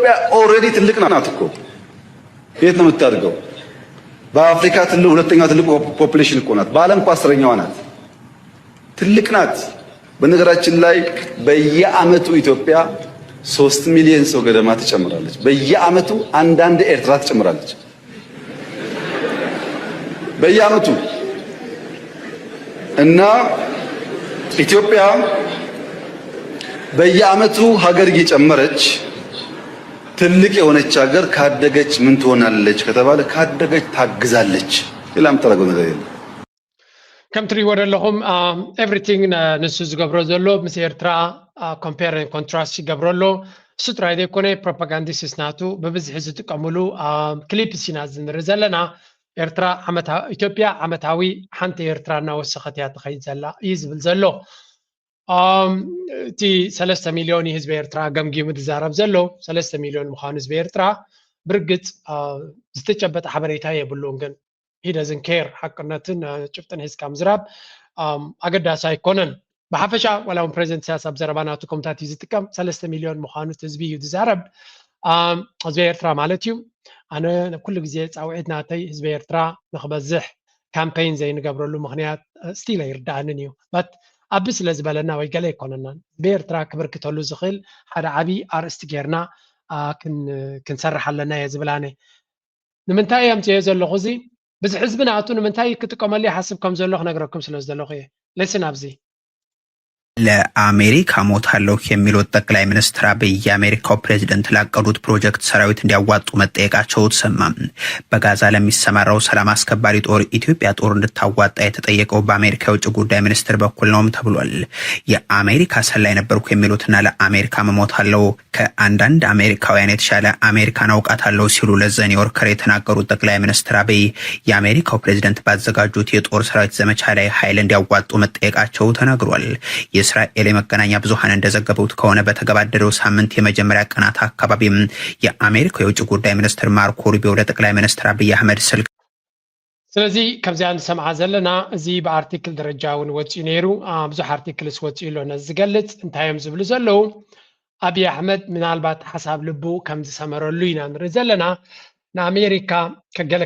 ኢትዮጵያ ኦልሬዲ ትልቅ ናት እኮ የት ነው የምታድገው? በአፍሪካ ሁለተኛ ትልቁ ፖፑሌሽን እኮ ናት። በዓለም እኮ 10ኛዋ ናት። ትልቅ ናት። በነገራችን ላይ በየአመቱ ኢትዮጵያ 3 ሚሊዮን ሰው ገደማ ትጨምራለች። በየአመቱ አንዳንድ ኤርትራ ትጨምራለች። በየአመቱ እና ኢትዮጵያ በየአመቱ ሀገር እየጨመረች ትልቅ የሆነች ሀገር ካደገች ምን ትሆናለች ከተባለ ካደገች ታግዛለች። ሌላም ተረገው ነገር የለም። ከም ትሪእዎ ዘለኹም ኤቭሪቲንግ ንሱ ዝገብሮ ዘሎ ምስ ኤርትራ ኮምፔር ኮንትራስት ይገብረሎ እሱ ጥራይ ዘይኮነ ፕሮፓጋንዲስት ናቱ ብብዝሒ ዝጥቀምሉ ክሊፕስ ኢና ንርኢ ዘለና ኤርትራ ኢትዮጵያ ዓመታዊ ሓንቲ ኤርትራ እናወሰኸት እያ ትኸይድ ዘላ እዩ ዝብል ዘሎ እቲ 3 ሚልዮን ህዝቢ ኤርትራ ገምጊሙ ዝዛረብ ዘሎ 3 ሚልዮን ምዃኑ ህዝቢ ኤርትራ ብርግፅ ዝተጨበጠ ሓበሬታ የብሉን ግን he doesn't care ሓቅነትን ጭፍጥን ሒዝካ ምዝራብ ኣገዳሲ ኣይኮነን ብሓፈሻ ዋላ እውን ፕሬዚደንት ኢሳያስ ኣብ ዘረባ ናቱ ከምታት እዩ ዝጥቀም 3 ሚልዮን ምዃኑ ህዝቢ እዩ ዝዛረብ ህዝቢ ኤርትራ ማለት እዩ ኣነ ኩሉ ግዜ ፃውዒት ናተይ ህዝቢ ኤርትራ ንክበዝሕ ካምፔይን ዘይንገብረሉ ምክንያት ስቲል ኣይርዳእንን እዩ በት ኣብ ስለ ዝበለና ወይ ገለ ኣይኮነናን ብኤርትራ ክብርክተሉ ዝኽእል ሓደ ዓብዪ ኣርእስቲ ጌርና ክንሰርሕ ኣለና እየ ዝብላነ ንምንታይ እየ ኣምፅኦ ዘለኹ እዚ ብዚ ሕዝቢ ናቱ ንምንታይ ክጥቀመሉ ይሓስብ ከም ዘሎ ክነግረኩም ስለ ዘለኹ እየ ለስን ኣብዚ ለአሜሪካ ሞታለሁ የሚሉት ጠቅላይ ሚኒስትር አብይ የአሜሪካው ፕሬዝደንት ላቀዱት ፕሮጀክት ሰራዊት እንዲያዋጡ መጠየቃቸው ተሰማ። በጋዛ ለሚሰማራው ሰላም አስከባሪ ጦር ኢትዮጵያ ጦር እንድታዋጣ የተጠየቀው በአሜሪካ የውጭ ጉዳይ ሚኒስትር በኩል ነውም ተብሏል። የአሜሪካ ሰላይ ነበርኩ የሚሉትና ለአሜሪካ መሞታለሁ ከአንዳንድ አሜሪካውያን የተሻለ አሜሪካን አውቃታለሁ ሲሉ ለዘ ኒውዮርከር የተናገሩት ጠቅላይ ሚኒስትር አብይ የአሜሪካው ፕሬዝደንት ባዘጋጁት የጦር ሰራዊት ዘመቻ ላይ ኃይል እንዲያዋጡ መጠየቃቸው ተናግሯል። የእስራኤል የመገናኛ ብዙሃን እንደዘገቡት ከሆነ በተገባደደው ሳምንት የመጀመሪያ ቀናት አካባቢም የአሜሪካ የውጭ ጉዳይ ሚኒስትር ማርኮ ሩቢዮ ለጠቅላይ ሚኒስትር አብይ አህመድ ስልክ ስለዚህ ከምዚያ ንሰምዓ ዘለና እዚ በአርቲክል ደረጃውን ወፂኡ ነይሩ ብዙሕ አርቲክልስ ወፂኡ ሎ ዝገልጽ እንታዮም ዝብሉ ዘለው አብይ አህመድ ምናልባት ሓሳብ ልቡ ከም ዝሰመረሉ ኢና ንርኢ ዘለና ንአሜሪካ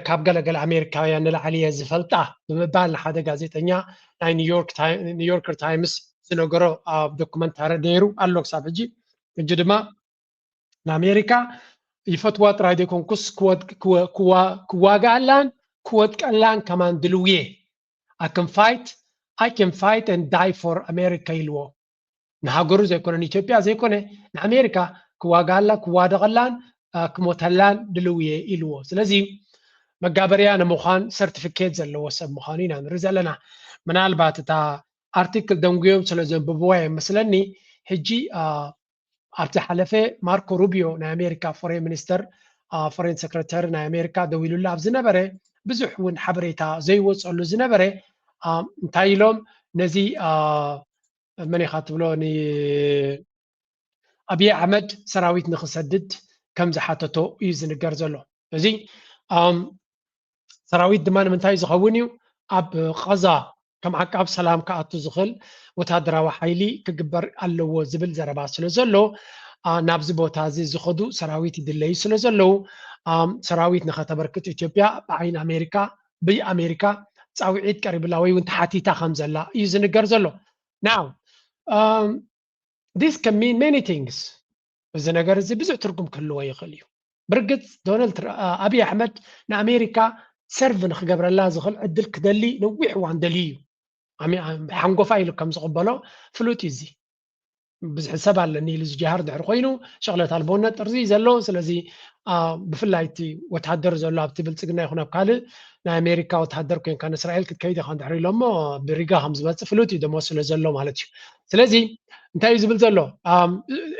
ካብ ገለገለ አሜሪካውያን ንላዕሊ እየ ዝፈልጣ ብምባል ሓደ ጋዜጠኛ ናይ ኒውዮርከር ታይምስ ዝነገሮ ኣብ ዶክመንታሪ ነይሩ ኣሎ ክሳብ ሕጂ ድማ ንአሜሪካ ይፈትዋ ጥራይ ዘይኮንኩስ ክዋጋኣላን ክወጥቀላን ከማን ድልውየ I can fight and die for America ኢልዎ ንሃገሩ ዘይኮነን ኢትዮጵያ ዘይኮነ ንአሜሪካ ክዋጋኣላ ክዋደቐላን ክሞተላን ድልውየ ኢልዎ ስለዚ መጋበርያ ንምዃን ሰርቲፊኬት ዘለዎ ሰብ ምዃኑ ኢና ንርኢ ዘለና ምናልባት እታ አርቲክል ደንጉዮም ስለ ዘንብብዋ ይመስለኒ ሕጂ ኣብቲ ሓለፈ ማርኮ ሩቢዮ ናይ አሜሪካ ፎሬን ሚኒስተር ፎሬን ሴክሬታሪ ናይ አሜሪካ ደው ኢሉላ ኣብ ዝነበረ ብዙሕ እውን ሓበሬታ ዘይወፀሉ ዝነበረ እንታይ ኢሎም ነዚ መን ኢኻ ትብሎ አብይ አሕመድ ሰራዊት ንክሰድድ ከም ዝሓተቶ እዩ ዝንገር ዘሎ እዚ ሰራዊት ድማ ንምንታይ ዝኸውን እዩ ኣብ ቀዛ ከም ዓቃብ ሰላም ከኣቱ ዝኽእል ወታደራዊ ሓይሊ ክግበር ኣለዎ ዝብል ዘረባ ስለ ዘሎ ናብዚ ቦታ እዚ ዝኸዱ ሰራዊት ይድለዩ ስለ ዘለው ሰራዊት ንኸተበርክት ኢትዮጵያ ብዓይን አሜሪካ ብአሜሪካ ፃውዒት ቀሪብላ ወይ እውን ተሓቲታ ከም ዘላ እዩ ዝንገር ዘሎ ናው this can mean many things እዚ ነገር እዚ ብዙሕ ትርጉም ክህልዎ ይኽእል እዩ ብርግፅ አብይ አሕመድ ንአሜሪካ ሰርቭ ንክገብረላ ዝኽእል ዕድል ክደሊ ነዊሕ እዋን ደልዩ እዩ ሓንጎፋ ኢሉ ከም ዝቕበሎ ፍሉጥ እዚ ብዙሕ ሰብ ኣለኒ ኢሉ ዝጀሃር ድሕሪ ኮይኑ ሸቕለት ኣልቦነት ጥርዚ ዘሎ ስለዚ ብፍላይ እቲ ወታደር ዘሎ ኣብቲ ብልፅግና ይኹን ኣብ ካልእ ናይ አሜሪካ ወታደር ኮንካ ንእስራኤል ክትከይድ ኢኻ እንድሕር ኢሎሞ ብሪጋ ከም ዝመፅእ ፍሉጥ እዩ ደሞ ስለ ዘሎ ማለት እዩ ስለዚ እንታይ እዩ ዝብል ዘሎ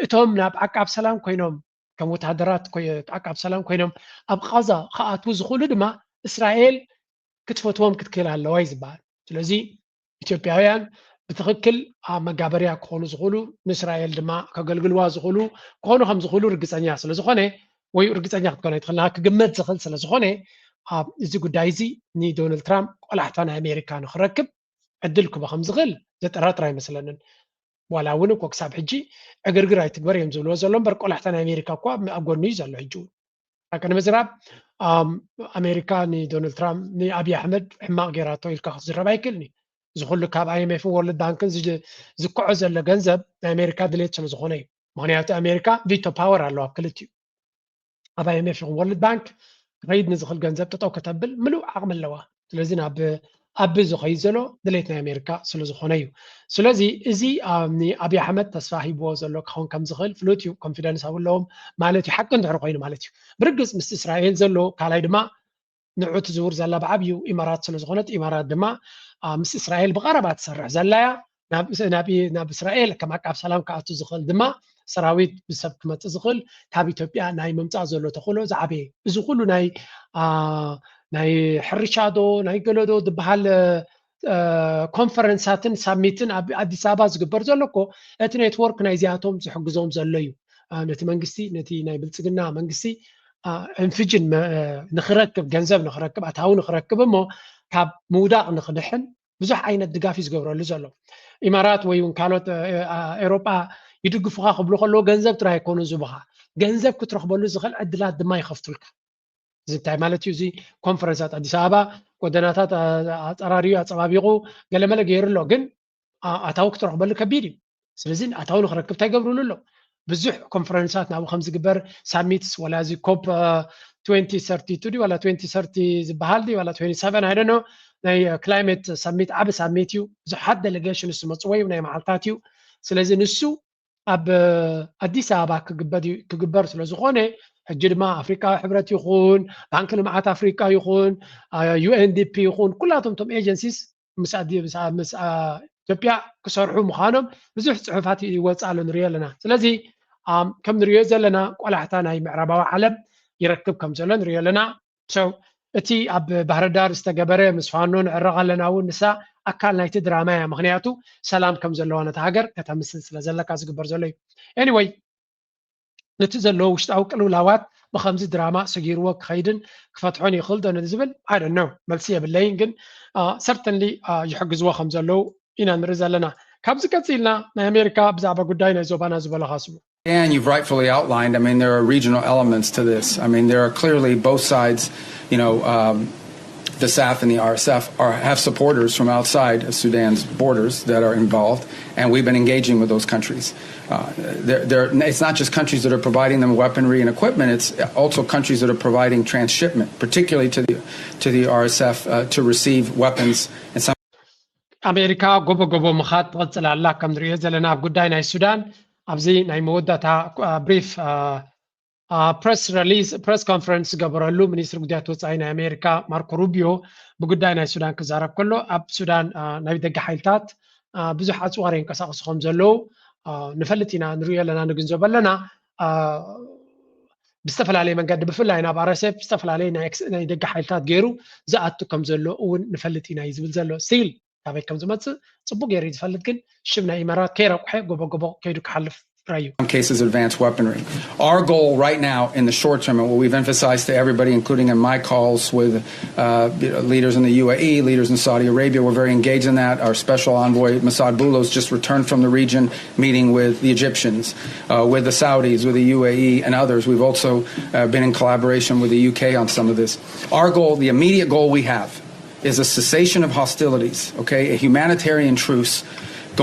እቶም ናብ ዓቃብ ሰላም ኮይኖም ከም ወታደራት ዓቃብ ሰላም ኮይኖም ኣብ ቀዛ ከኣትዉ ዝኽእሉ ድማ እስራኤል ክትፈትዎም ክትክእል ኣለዋ እዩ ዝበሃል ስለዚ ኢትዮጵያውያን ብትክክል መጋበርያ ክኾኑ ዝኽእሉ ንእስራኤል ድማ ከገልግልዋ ዝኽእሉ ክኾኑ ከም ዝኽእሉ ርግፀኛ ስለ ዝኾነ ወይ ርግፀኛ ክትኮነ ይትኽእልና ክግመት ዝኽእል ስለ ዝኾነ እዚ ጉዳይ እዚ ንዶናልድ ትራምፕ ቆላሕታ ናይ አሜሪካ ንክረክብ ዕድል ክቦ ከም ዝኽእል ዘጠራጥር ኣይመስለንን ولا ونك وكساب حجي أجرجر يتكبر يمزل وزلهم برقول حتى أمريكا قوى أقول زلوا يجون لكن مزرعة أمريكا ني دونالد ترامب ني أبي أحمد حما غيراتو يلقى خزر بايكلني زخل لك أي ام اف وورلد بانك زكو زل جنزب أمريكا دليت شنو زخوني معناته أمريكا فيتو باور على كلتي أبا ام اف وورلد بانك غيد نزخل جنزب تطو كتبل ملو عقم اللوا ስለዚህ ኣብ ዝኸይ ዘሎ ድሌትና ኣሜሪካ ስለ ዝኾነ እዩ ስለዚ እዚ ኣብይ ኣሕመድ ተስፋ ሂብዎ ዘሎ ክኸውን ከም ዝኽእል ፍሉጥ እዩ ኮንፊደንስ ኣብለዎም ማለት እዩ ሓቂ እንድሕር ኮይኑ ማለት እዩ ብርግፅ ምስ እስራኤል ዘሎ ካልኣይ ድማ ንዑ ትዝውር ዘላ ብዓብዩ ኢማራት ስለ ዝኾነት ኢማራት ድማ ምስ እስራኤል ብቐረባ ትሰርሕ ዘላያ ናብ እስራኤል ከም ኣቃብ ሰላም ክኣቱ ዝኽእል ድማ ሰራዊት ብሰብ ክመፅእ ዝኽእል ካብ ኢትዮጵያ ናይ ምምፃእ ዘሎ ተኽእሎ ዝዓበየ እዚ ኩሉ ናይ ሕርሻዶ ናይ ገለዶ ዝበሃል ኮንፈረንሳትን ሳሚትን ኣብ ኣዲስ ኣበባ ዝግበር ዘሎ እኮ እቲ ኔትወርክ ናይ ዚኣቶም ዝሕግዞም ዘሎ እዩ ነቲ መንግስቲ ነቲ ናይ ብልፅግና መንግስቲ እንፍጅን ንኽረክብ ገንዘብ ንኽረክብ ኣታዊ ንኽረክብ እሞ ካብ ምውዳቕ ንኽድሕን ብዙሕ ዓይነት ድጋፍ እዩ ዝገብረሉ ዘሎ ኢማራት ወይ እውን ካልኦት ኤሮጳ ይድግፉኻ ክብሉ ከለዎ ገንዘብ ጥራይ ኣይኮኑ ዝቡኻ ገንዘብ ክትረኽበሉ ዝኽእል ዕድላት ድማ ይኸፍቱልካ زنتاي مالتيو زي كونفرنسات أديس أبابا ودناتات أراريو أتصابيقو قال مالا غيرلو جن أتاوك تروح بالو كبيري سلزين أتاو نخركب تايقبرو لو بزح كونفرنسات نابو 5 قبر ساميتس ولا زي كوب 2032 ولا 2030 زبهالدي ولا 27 I don't know ناي كلايمت ساميت عب ساميتيو زح حد ديليجيشن اسمصوي وناي معلتاتيو سلزين نسو أب أديس أبابا كقبر سلزخوني حجرما أفريقيا حبرت يخون بنك المعات أفريقيا يخون UNDP يخون كلهم توم ايجنسيز مساعدة إثيوبيا كسرحوا مخانم بزح صحفات يوصلوا نريال لنا سلازي كم نريال لنا ولا حتى ناي معربة وعلم يركب كم زلنا نريال لنا سو اتي أب بحر دار استجبره مسفانون عرق لنا والنساء أكل نايت دراما مغنياتو سلام كم زلوانا تهاجر كتمثل سلازلك أزق برزلي anyway نتزلو وشتاو قلولاوات بخمس دراما سجيروا خيدن كفتحون يخل دون الزبل I don't know ملسيه باللين جن certainly يحجزوا خمسلو إنا نرزل لنا كابز كتيلنا نا أمريكا بزعبا قداينا زوبانا زبلا خاصمو And you've rightfully outlined, I mean, there are regional elements to this. I mean, there are clearly both sides, you know, the SAF and the RSF have supporters from outside of Sudan's borders that are involved, and we've been engaging with those countries. It's not just countries that are providing them weaponry and equipment, it's also countries that are providing transshipment, particularly to the RSF to receive weapons. And some أمريكا قبو مخاط تغطل الله كم دريزة لنا قداينا السودان أبزي ناي مودة بريف press release press conference قبرلو منيستر قدات وصاينا أمريكا ماركو روبيو بقداينا السودان كزارب كله أب سودان ناي دقة حيلتات بزح أصوارين كساقص خمزلو نفلتنا نريا لنا نجنزب لنا بستفل عليه من قد بفل علينا بعرسه بستفل علينا يدق حيلتات غيرو زعتو كم زلو ونفلتنا يزبل زلو سيل تابع كم زمات صبو غير يتفلت كن شبنا إمارات كيرا وحي قبو كيدو كحلف رايو some cases advanced weaponry. Our goal right now in the short term, and what we've emphasized to everybody, including in my calls with leaders in the UAE, leaders in Saudi Arabia, we're very engaged in that. Our special envoy, Massad Boulos, just returned from the region, meeting with the Egyptians, with the Saudis, with the UAE, and others. We've also been in collaboration with the UK on some of this. Our goal, the immediate goal we have, is a cessation of hostilities, okay, a humanitarian truce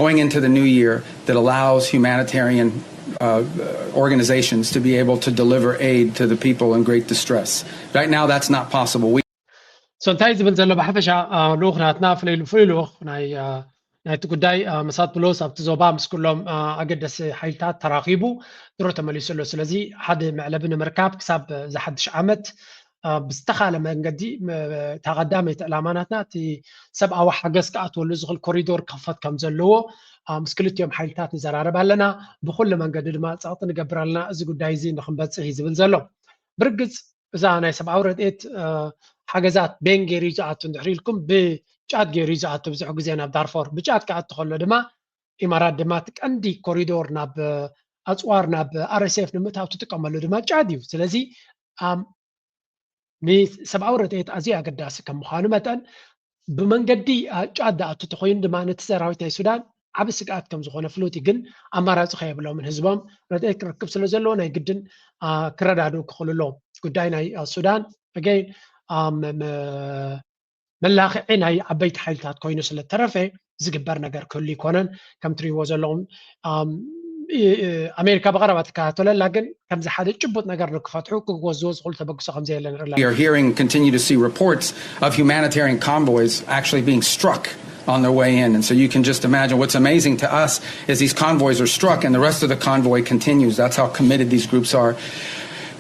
going into the new year that allows humanitarian organizations to be able to deliver aid to the people in great distress. Right now, that's not possible. So انتهي بنزل بحفشة لوخناتنا فليلوخ ناي تقداي مسات بلوس أبتزوبا مسكولهم أقدس حيلتات تراقيبو دروت مليسلو سلزي حد معلبنا مركاب كساب زحدش عمت بستخال لما نقدي تقدمت الأماناتنا تي سبعة وحجز كأت واللزغ الكوريدور كفت كم زلوا مسكلت يوم حيلتات نزرار بالنا بكل ما نقدر ما تعطينا قبر لنا إذا قد عايزين نخم بس هي زبل زلوا برجز إذا أنا سبعة ورد حجزات بين جريزات تندحريلكم بجات جريزات بزح جزينا بدارفور بجات كأت تخلوا دما إمارات دماتك عندي كوريدور ناب أسوار ناب RSF نمتها وتتكملوا دما جاديو سلزي مي سبعة ورد أزياء قداس كم مخانمة بمن قدي جادة تتخوين دما نتسراوي تاي السودان ዓብ ስግኣት ከም ዝኾነ ፍሉጥ ግን ኣማራፂ ከየብሎም ምን ህዝቦም ረድኤት ክረክብ ስለ ዘለዎ ናይ ግድን ክረዳድኡ ክኽእሉ ኣለዎም ጉዳይ ናይ ሱዳን ኣገይ መላኽዒ ናይ ዓበይቲ ሓይልታት ኮይኑ ስለ ተረፈ ዝግበር ነገር ክህሉ ይኮነን ከም ትሪእዎ ዘለኹም ኣሜሪካ በቀረባ ተከታተለላ ግን ከምዚ ሓደ ጭቡጥ ነገር ንክፈትሑ ክወዝዎ ዝኽእሉ ተበግሶ ከምዚ የለን ንርኢ ኣለና. We are hearing continue to see reports of humanitarian convoys actually being struck on their way in. And so you can just imagine what's amazing to us is these convoys are struck and the rest of the convoy continues. That's how committed these groups are.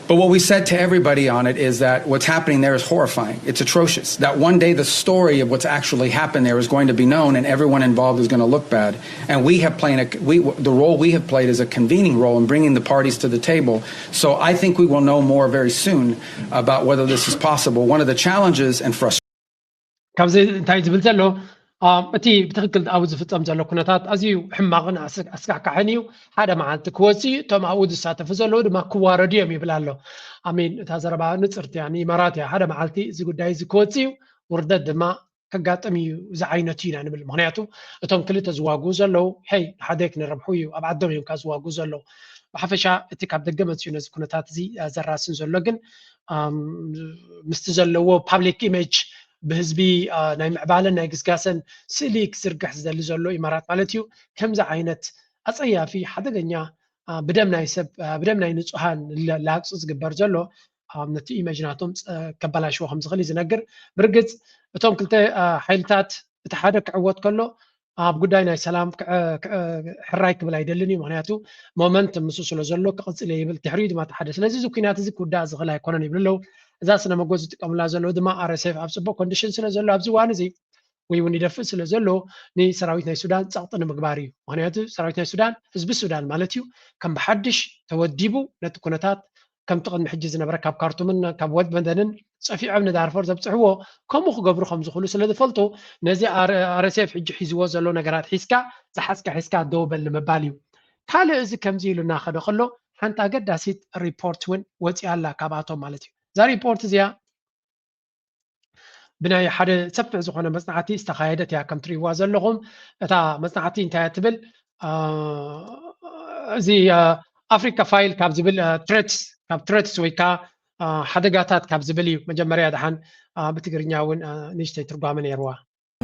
But what we said to everybody on it is that what's happening there is horrifying. It's atrocious. That one day the story of what's actually happened there is going to be known and everyone involved is going to look bad. And we have played the role we have played is a convening role in bringing the parties to the table. So I think we will know more very soon about whether this is possible. One of the challenges and frustrations እቲ ብትክክል ኣብኡ ዝፍፀም ዘሎ ኩነታት ኣዝዩ ሕማቕን ኣስካዕካዕን እዩ ሓደ መዓልቲ ክወፅእ እቶም ኣብኡ ዝሳተፉ ዘለዉ ድማ ክዋረዱ እዮም ይብል ኣሎ ኣሚን እታ ዘረባ ንፅርቲ ንኢማራት እያ ሓደ መዓልቲ እዚ ጉዳይ እዚ ክወፅእ ውርደት ድማ ከጋጥም እዩ እዚ ዓይነት ኢና ንብል ምክንያቱ እቶም ክልተ ዝዋግኡ ዘለዉ ሄይ ሓደ ክንረብሑ እዩ ኣብ ዓዶም እዮም ካብ ዝዋግኡ ዘለዉ ብሓፈሻ እቲ ካብ ደገ መፅኡ ነዚ ኩነታት እዚ ዘራስን ዘሎ ግን ምስቲ ዘለዎ ፓብሊክ ኢሜጅ በህዝቢ ናይ ምዕባለን ናይ ግስጋሰን ስእሊ ክዝርግሕ ዝደሊ ዘሎ ኢማራት ማለት እዩ ከምዚ ዓይነት ኣፀያፊ ሓደገኛ ብደም ናይ ሰብ ብደም ናይ ንጹሃን ላቅፁ ዝግበር ዘሎ ነቲ ኢሜጅናቶም ከበላሽዎ ከም ዝኽእል ዝነግር ብርግፅ እቶም ክልተ ሓይልታት እቲ ሓደ ክዕወት ከሎ ኣብ ጉዳይ ናይ ሰላም ሕራይ ክብል ኣይደልን እዩ ምክንያቱ ሞመንት ምስ ስለ ዘሎ ክቅፅል ይብል ድሕሪኡ ድማ ተሓደ ስለዚ እዚ ኩናት እዚ ክውዳእ ዝኽእል ኣይኮነን ይብል ኣለዉ እዛ ስነ መጎዝ ዝጥቀሙላ ዘለዉ ድማ RSF ኣብ ፅቡቅ ኮንዲሽን ስለ ዘሎ ኣብዚ እዋን እዚ ወይ እውን ይደፍእ ስለ ዘሎ ንሰራዊት ናይ ሱዳን ፀቕጢ ንምግባር እዩ ምክንያቱ ሰራዊት ናይ ሱዳን ህዝቢ ሱዳን ማለት እዩ ከም ብሓድሽ ተወዲቡ ነቲ ኩነታት ከምቲ ቅድሚ ሕጂ ዝነበረ ካብ ካርቱምን ካብ ወድ መደንን ፀፊዖም ንዳርፎር ዘብፅሕዎ ከምኡ ክገብሩ ከም ዝኽእሉ ስለ ዝፈልጡ ነዚ RSF ሕጂ ሒዝዎ ዘሎ ነገራት ሒዝካ ዝሓዝካ ሒዝካ ደው በል ንምባል እዩ ካልእ እዚ ከምዚ ኢሉ እናኸደ ከሎ ሓንቲ ኣገዳሲት ሪፖርት እውን ወፂኣ ኣላ ካብኣቶም ማለት እዩ እዛ ሪፖርት እዚኣ ብናይ ሓደ ሰፊሕ ዝኾነ መፅናዕቲ ዝተኻየደት እያ ከም ትሪእዋ ዘለኹም እታ መፅናዕቲ እንታይ እያ ትብል እዚ ኣፍሪካ ፋይል ካብ ዝብል ትሬትስ ወይ ከዓ ሓደጋታት ካብ ዝብል እዩ መጀመርያ ድሓን ብትግርኛ እውን ንእሽተይ ትርጓመ ነይርዋ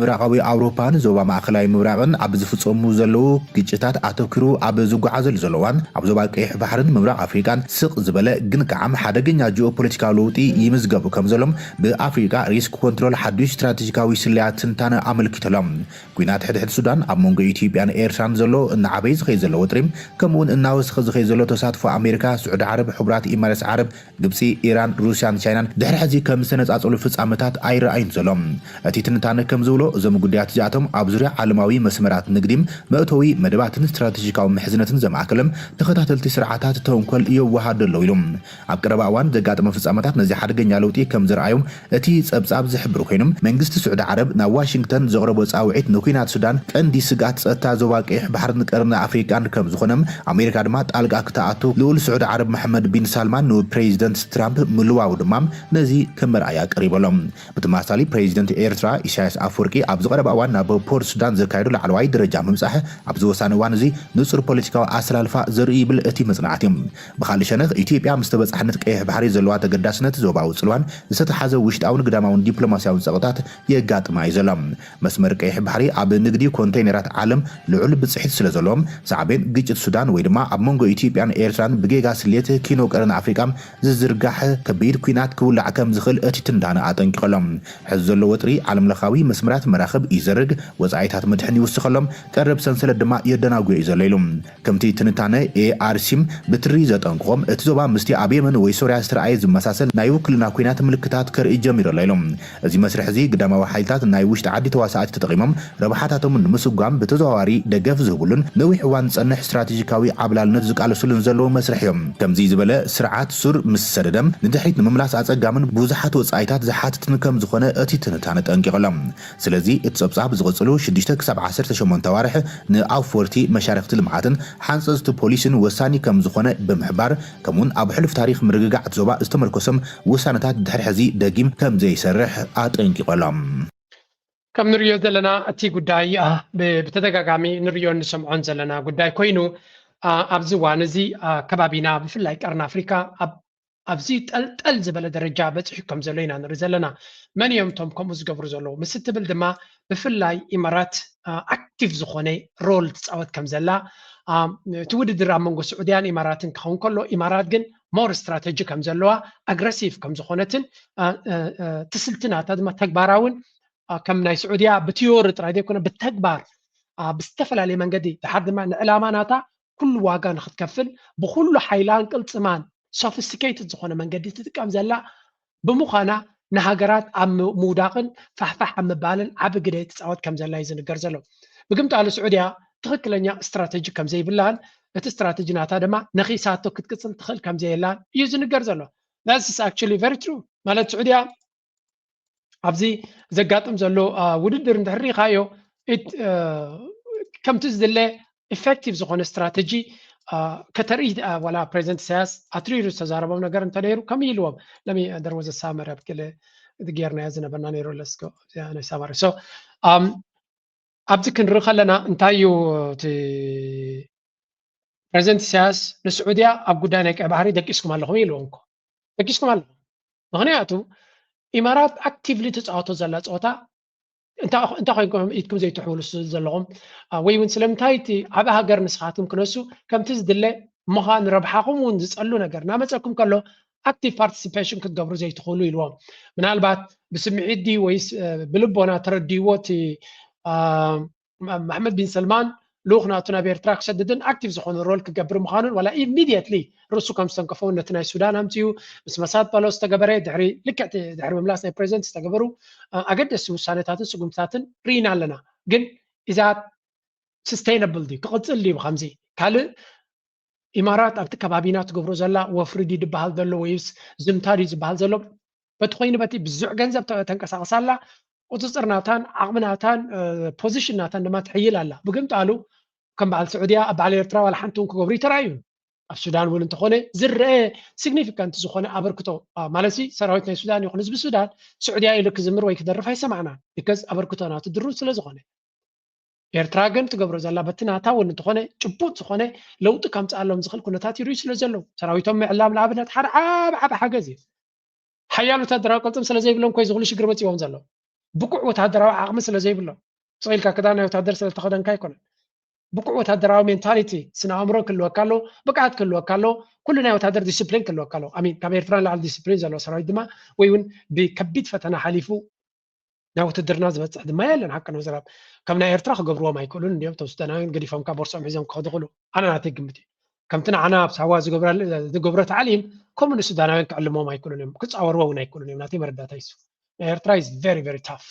ምብራቃዊ ኣውሮፓን ዞባ ማእከላዊ ምብራቅን ኣብ ዝፍፀሙ ዘለዉ ግጭታት ኣተኪሩ ኣብ ዝጓዓዘሉ ዘለዋን ኣብ ዞባ ቀይሕ ባሕርን ምብራቅ ኣፍሪካን ስቕ ዝበለ ግን ከዓም ሓደገኛ ጂኦፖለቲካዊ ለውጢ ይምዝገቡ ከም ዘሎም ብኣፍሪካ ሪስክ ኮንትሮል ሓዱሽ ስትራቴጂካዊ ስልያት ትንታነ ኣመልኪተሎም ኩናት ሕድሕድ ሱዳን ኣብ መንጎ ኢትዮጵያን ኤርትራን ዘሎ እናዓበይ ዝኸይ ዘሎ ወጥሪም ከምኡውን እናወስኸ ዝኸይ ዘሎ ተሳትፎ ኣሜሪካ ስዑድ ዓረብ ሕቡራት ኢማራት ዓረብ ግብፂ ኢራን ሩስያን ቻይናን ድሕሪ ሕዚ ከም ዝተነፃፀሉ ፍፃመታት ኣይረኣዩን ዘሎም እቲ ትንታነ ከም ዝብሎ እዞም ጉዳያት እዚኣቶም ኣብ ዙርያ ዓለማዊ መስመራት ንግዲም መእተዊ መደባትን ስትራቴጂካዊ ምሕዝነትን ዘማእከሎም ተኸታተልቲ ስርዓታት ተንኮል የወሃዱ ኣለዉ ኢሎም ኣብ ቀረባ እዋን ዘጋጠመ ፍፃመታት ነዚ ሓደገኛ ለውጢ ከም ዝረኣዮም እቲ ፀብፃብ ዝሕብሩ ኮይኖም መንግስቲ ስዑድ ዓረብ ናብ ዋሽንግተን ዘቕረቦ ፃውዒት ንኩናት ሱዳን ቀንዲ ስጋት ፀጥታ ዞባ ቀይሕ ባሕርን ቀርኒ ኣፍሪካን ከም ዝኾነም ኣሜሪካ ድማ ጣልቃ ክትኣቱ ልኡል ስዑድ ዓረብ መሐመድ ቢን ሳልማን ንፕሬዚደንት ትራምፕ ምልዋው ድማ ነዚ ከም መርኣያ ቀሪበሎም ብተመሳሳሊ ፕሬዚደንት ኤርትራ ኢሳያስ ኣፈወርቂ ኣብ ዝቐረበ እዋን ናብ ፖርት ሱዳን ዘካየዱ ላዕለዋይ ደረጃ ምምፃሕ ኣብ ዝወሳነ እዋን እዚ ንፁር ፖለቲካዊ ኣሰላልፋ ዘርኢ ይብል እቲ መፅናዕቲ ብካልእ ሸነኽ ኢትዮጵያ ምስ ተበፃሕነት ቀይሕ ባሕሪ ዘለዋ ተገዳስነት ዞባዊ ፅልዋን ዝተሓዘ ውሽጣውን ግዳማውን ዲፕሎማስያዊ ፀቕጣት የጋጥማ እዩ ዘሎ መስመር ቀይሕ ባሕሪ ኣብ ንግዲ ኮንቴይነራት ዓለም ልዑል ብፅሒት ስለ ዘለዎም ሳዕቤን ግጭት ሱዳን ወይ ድማ ኣብ መንጎ ኢትዮጵያን ኤርትራን ብጌጋ ስሌት ኪኖ ቀረን ኣፍሪካ ዝዝርጋሕ ከቢድ ኩናት ክውላዕ ከም ዝኽእል እቲ ትንታነ ኣጠንቂቖሎም ሕዚ ዘሎ ወጥሪ ዓለም ለኻዊ መስመራት መራኸብ ይዘርግ ወፃኢታት ምድሕን ይውስኸሎም ቀረብ ሰንሰለት ድማ የደናጉዮ እዩ ዘሎ ኢሎም ከምቲ ትንታነ ARCም ብትሪ ዘጠንቅቖም እቲ ዞባ ምስቲ ኣብ የመን ወይ ሶርያ ዝተረኣየ ዝመሳሰል ናይ ውክልና ኩናት ምልክታት ከርኢ ጀሚሩ ኣሎ ኢሎም እዚ መስርሕ እዚ ግዳማዊ ሓይልታት ናይ ውሽጢ ዓዲ ተዋሳእቲ ተጠቒሞም ረብሓታቶም ንምስጓም ብተዘዋዋሪ ደገፍ ዝህብሉን ነዊሕ እዋን ዝፀንሕ ስትራቴጂካዊ ዓብላልነት ዝቃለሱሉን ዘለዎ መስርሕ እዮም ከምዚ ዝበለ ስርዓት ሱር ምስ ሰደደም ንድሕሪት ንምምላስ ኣፀጋምን ብዙሓት ወፃኢታት ዝሓትትን ከም ዝኾነ እቲ ትንታነ ጠንቂቖሎም ስለዚ እቲ ፀብፃብ ዝቕፅሉ 6 ክሳብ 18 ዋርሕ ንኣፍወርቲ መሻርክቲ ልምዓትን ሓንፀዝቲ ፖሊስን ወሳኒ ከም ዝኾነ ብምሕባር ከምኡውን ኣብ ሕሉፍ ታሪክ ምርግጋዕ ዞባ ዝተመርኮሶም ውሳነታት ድሕሪ ሕዚ ደጊም ከም ዘይሰርሕ ኣጠንቂቖሎም كم نريو زلنا أتي قداي بتدقاقامي نريو نسمعون زلنا قداي كوينو أبزوان زي كبابينا بفلاي كارن أفريكا أبزي تقل زبالة درجة بتحكم زلينا نرزلنا من يوم توم كوموز قبر زلو مستبل دما بفلاي إمارات أكتيف زخوني رول تسعود كم زلا تود درام منغو سعوديان إمارات كون كله إمارات جن مور استراتيجي كم زلوا أغريسيف كم زخونتن تسلتنا تدما تكباراون كم ناي سعودية بتيور ترايدي كنا بالتكبار بستفل على منقدي لحد ما العلاماناتا كل واقع ناخذ كفل بكل حيلان كل زمان sophisticated زخونه منقدي تتقام زلا بمخانا نهاجرات عم موداقن فحفح عم بالن عب قديت تصاوت كم زلا يزنقر زلو بقمت على السعوديه تخكلنيا استراتيجي كم زي بلان ات استراتيجي ناتا دما نخيساتو كتكصل تخل كم زي لان يزنقر زلو that's is actually very true مالت السعوديه ابزي زقاطم زلو وددر ندحري خايو كم تزدله effective زخون استراتيجي كتري ولا بريزنت ساس اتريرو تزاربم نغير انت نيرو كم يلوم لمي there was a summer بكل دغيرنا يزنا بنانيرو لسكو يعني سمر سو ابزي كنرخلنا انتايو تي بريزنت ساس للسعوديه اب غدانك بحري دقيسكم الله يلومكم دقيسكم الله مغنياتو إمارات أكتيفلي تتعاطوا زلا تعاطا أنت خاينكم إيدكم زي تحول زلهم ويون سلم تايتي عبا هاجر نسخاتهم كنسو كم تزدله مهان ربحكم ونزقلو نجر نامتكم كله active participation كتقبروا زي تقولوا يلوم من البعض بسمعي دي ويس بلبونا تردي وتي محمد بن سلمان لوخنا تنا بيرتراك شددن اكتيف زخون الرول كقبر مخانن ولا immediately رسو كم استنقفوا نتنا السودان همتيو بس مسات بالوس تقبري دحري لكعت دحري مملاسنا بريزنت استقبروا اقدس وسانتاتن سقمتاتن رينا لنا جن اذا سستينبل دي كقصل لي بخمسي كال امارات ابت كبابينات قبرو زلا وفردي دبال دلو ويس زمتاري زبال زلو بتخوين بتي بزع جنزب تنقسقسالا وتصرناتان عقمناتان بوزيشناتان لما تحيل الله بقمت قالوا كم بعد السعوديه بعد الارترا ولا حنتون كوبري ترايون السودان ولن تخونه زر سيغنيفيكانت زخونه ابركتو مالسي سراويتنا السودان يخون حزب السودان السعوديه يلك زمر وي كدرف هيسمعنا بيكز ابركتونا تدرو سلا زخونه ኤርትራ ግን ትገብሮ ዘላ በትናታ ወን እንትኾነ ጭቡጥ ዝኾነ ለውጥ ከም ጻሎም ዝኽል ኩነታት ይርኢ ስለ ዘሎ ሰራዊቶም ምዕላም ለኣብነት ሓደ ዓብ ሓገዝ እዩ ሓያል ወታደራዊ ቅልጥም ስለ ዘይብሎም ኮይ ዝኽሉ ሽግር መፅኦም ዘሎ ብቁዕ ወታደራዊ ዓቕሚ ስለ ዘይብሎም ስኢልካ ክዳን ናይ ወታደር ስለ ተኸደንካ ኣይኮነን ብቁዕ ወታደራዊ ሜንታሊቲ ስነ ኣእምሮ ክህልወካ ኣሎ ብቅዓት ክህልወካ ኣሎ ኩሉ ናይ ወታደር ዲስፕሊን ክህልወካ ኣሎ ኣሚን ካብ ኤርትራ ንላዕሊ ዲስፕሊን ዘሎ ሰራዊት ድማ ወይ እውን ብከቢድ ፈተና ሓሊፉ ናይ ውትድርና ዝበፅሕ ድማ የለን ሓቂ ነው ዝራብ ከም ናይ ኤርትራ ክገብርዎም ኣይክእሉን እንዲኦም ቶም ሱዳናውያን ገዲፎም ካብ ቦርሶም ሒዞም ክኸዱ ይኽእሉ ኣነ ናተይ ግምት እዩ ከምቲ ንዓና ኣብ ሳዋ ዝገብሮ ተዓሊም ከምኡ ንሱዳናውያን ክዕልሞም ኣይክእሉን እዮም ክፃወርዎ እውን ኣይክእሉን እዮም ናተይ መረዳእታ ይሱ ናይ ኤርትራ ኢዝ ቨሪ ቨሪ ታፍ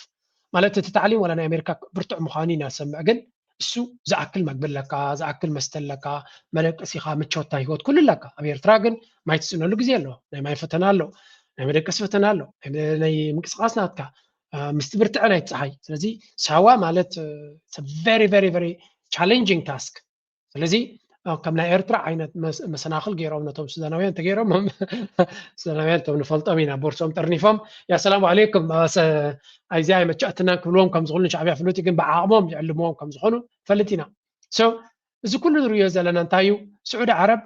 ማለት እቲ ተዓሊም ወላ ናይ ኣሜሪካ ብርቱዕ ምዃኑ ኢና ሰምዕ ግን እሱ ዝኣክል መግብለካ ዝኣክል መስተለካ መደቀሲኻ ምቾታ ሂወት ኩሉ ኣለካ ኣብ ኤርትራ ግን ማይ ትፅዕነሉ ግዜ ኣሎ ናይ ማይ ፈተና ኣሎ ናይ መደቀሲ ፈተና ኣሎ ናይ ምንቅስቃስ ናትካ مست برتعنا يتصحي سلزي سوا مالت very very very challenging task سلزي كمنا إيرترا عينت مسناخل جيرهم نتوم سودانويان تجيرهم سودانويان توم نفلت أمينا بورسهم ترنيفهم يا سلام عليكم أيزاي ما تشأتنا كلهم كم زغلنا شعبية فلوتي جنب عامهم يعلموهم كم زغلوا فلتينا إذا كل الرياضة لنا نتايو سعود عرب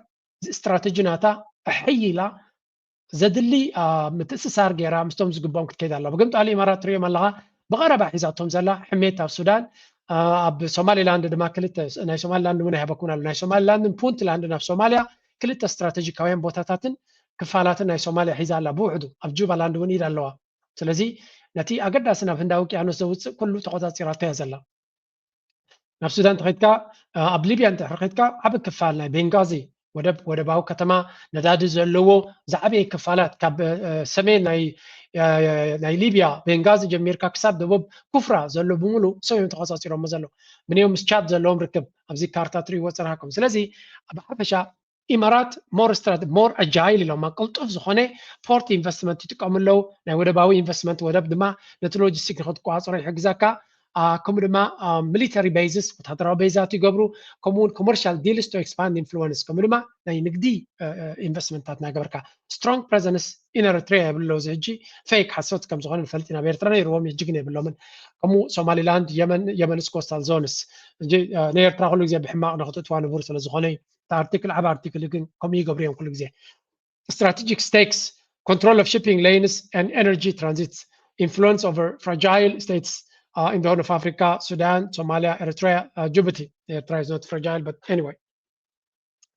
استراتيجيناتا حيلا زدلي متأسسار جيرا مستوم زقبهم كده الله بقمت على الإمارات ريم الله بغرب حيزاتهم زلا حميتها في السودان بسومالي لاند دما كلت ناي سومالي لاند ونه بكون على ناي سومالي لاند بونت لاند في سوماليا كلت استراتيجيكاوين بوتاتاتن كفالات ناي سوماليا حيزا الله بوحدو أبجوبا لاند وني دالوا سلازي نتي أقدر سنة فنداوكي عنو سوت كله تقاطع سيراتها زلا نفس السودان تخيتكا أبليبيا أنت تخيتكا عبد كفالنا بنغازي ودباو كتما نداد زلو زعبي كفالات كاب سمين ناي ليبيا بنغازي جميركا كساب دبوب كفرة زلو بمولو سوي تخصصي رم زلو من يوم سشات زلوم ركب ابزي كارتا تري وصراكم سلازي بحبشا امارات مور اجايل لما قلت زخونه فورت انفستمنت تقوم له ناي ودباوي انفستمنت ودب دما نتلوجيستيك نخد قواصر يحجزاكا ከምኡ ድማ ሚሊተሪ ቤዝስ ወታደራዊ ቤዛት ይገብሩ ከምኡውን ኮመርሻል ዲልስ ቱ ኤክስፓንድ ኢንፍሉዌንስ ከምኡ ድማ ናይ ንግዲ ኢንቨስትመንታት ናገበርካ ስትሮንግ ፕሬዘንስ ኢን ኤርትራ የብሎ እዚ ሕጂ ፌክ ሓሶት ከም ዝኾነ ንፈልጥ ኢና ብኤርትራ ነይርዎም ሕጂ ግን የብሎምን ከምኡ ሶማሊላንድ የመንስ ኮስታል ዞንስ ንኤርትራ ኩሉ ግዜ ብሕማቕ ንክትእትዋ ንቡር ስለ ዝኾነ ኣርቲክል ዓብ ኣርቲክል ግን ከምኡ ይገብሩ እዮም ኩሉ ግዜ strategic stakes, control of shipping lanes and energy transit, influence over fragile states in the Horn of Africa, Sudan, Somalia, Eritrea, Djibouti. Eritrea is not fragile, but anyway.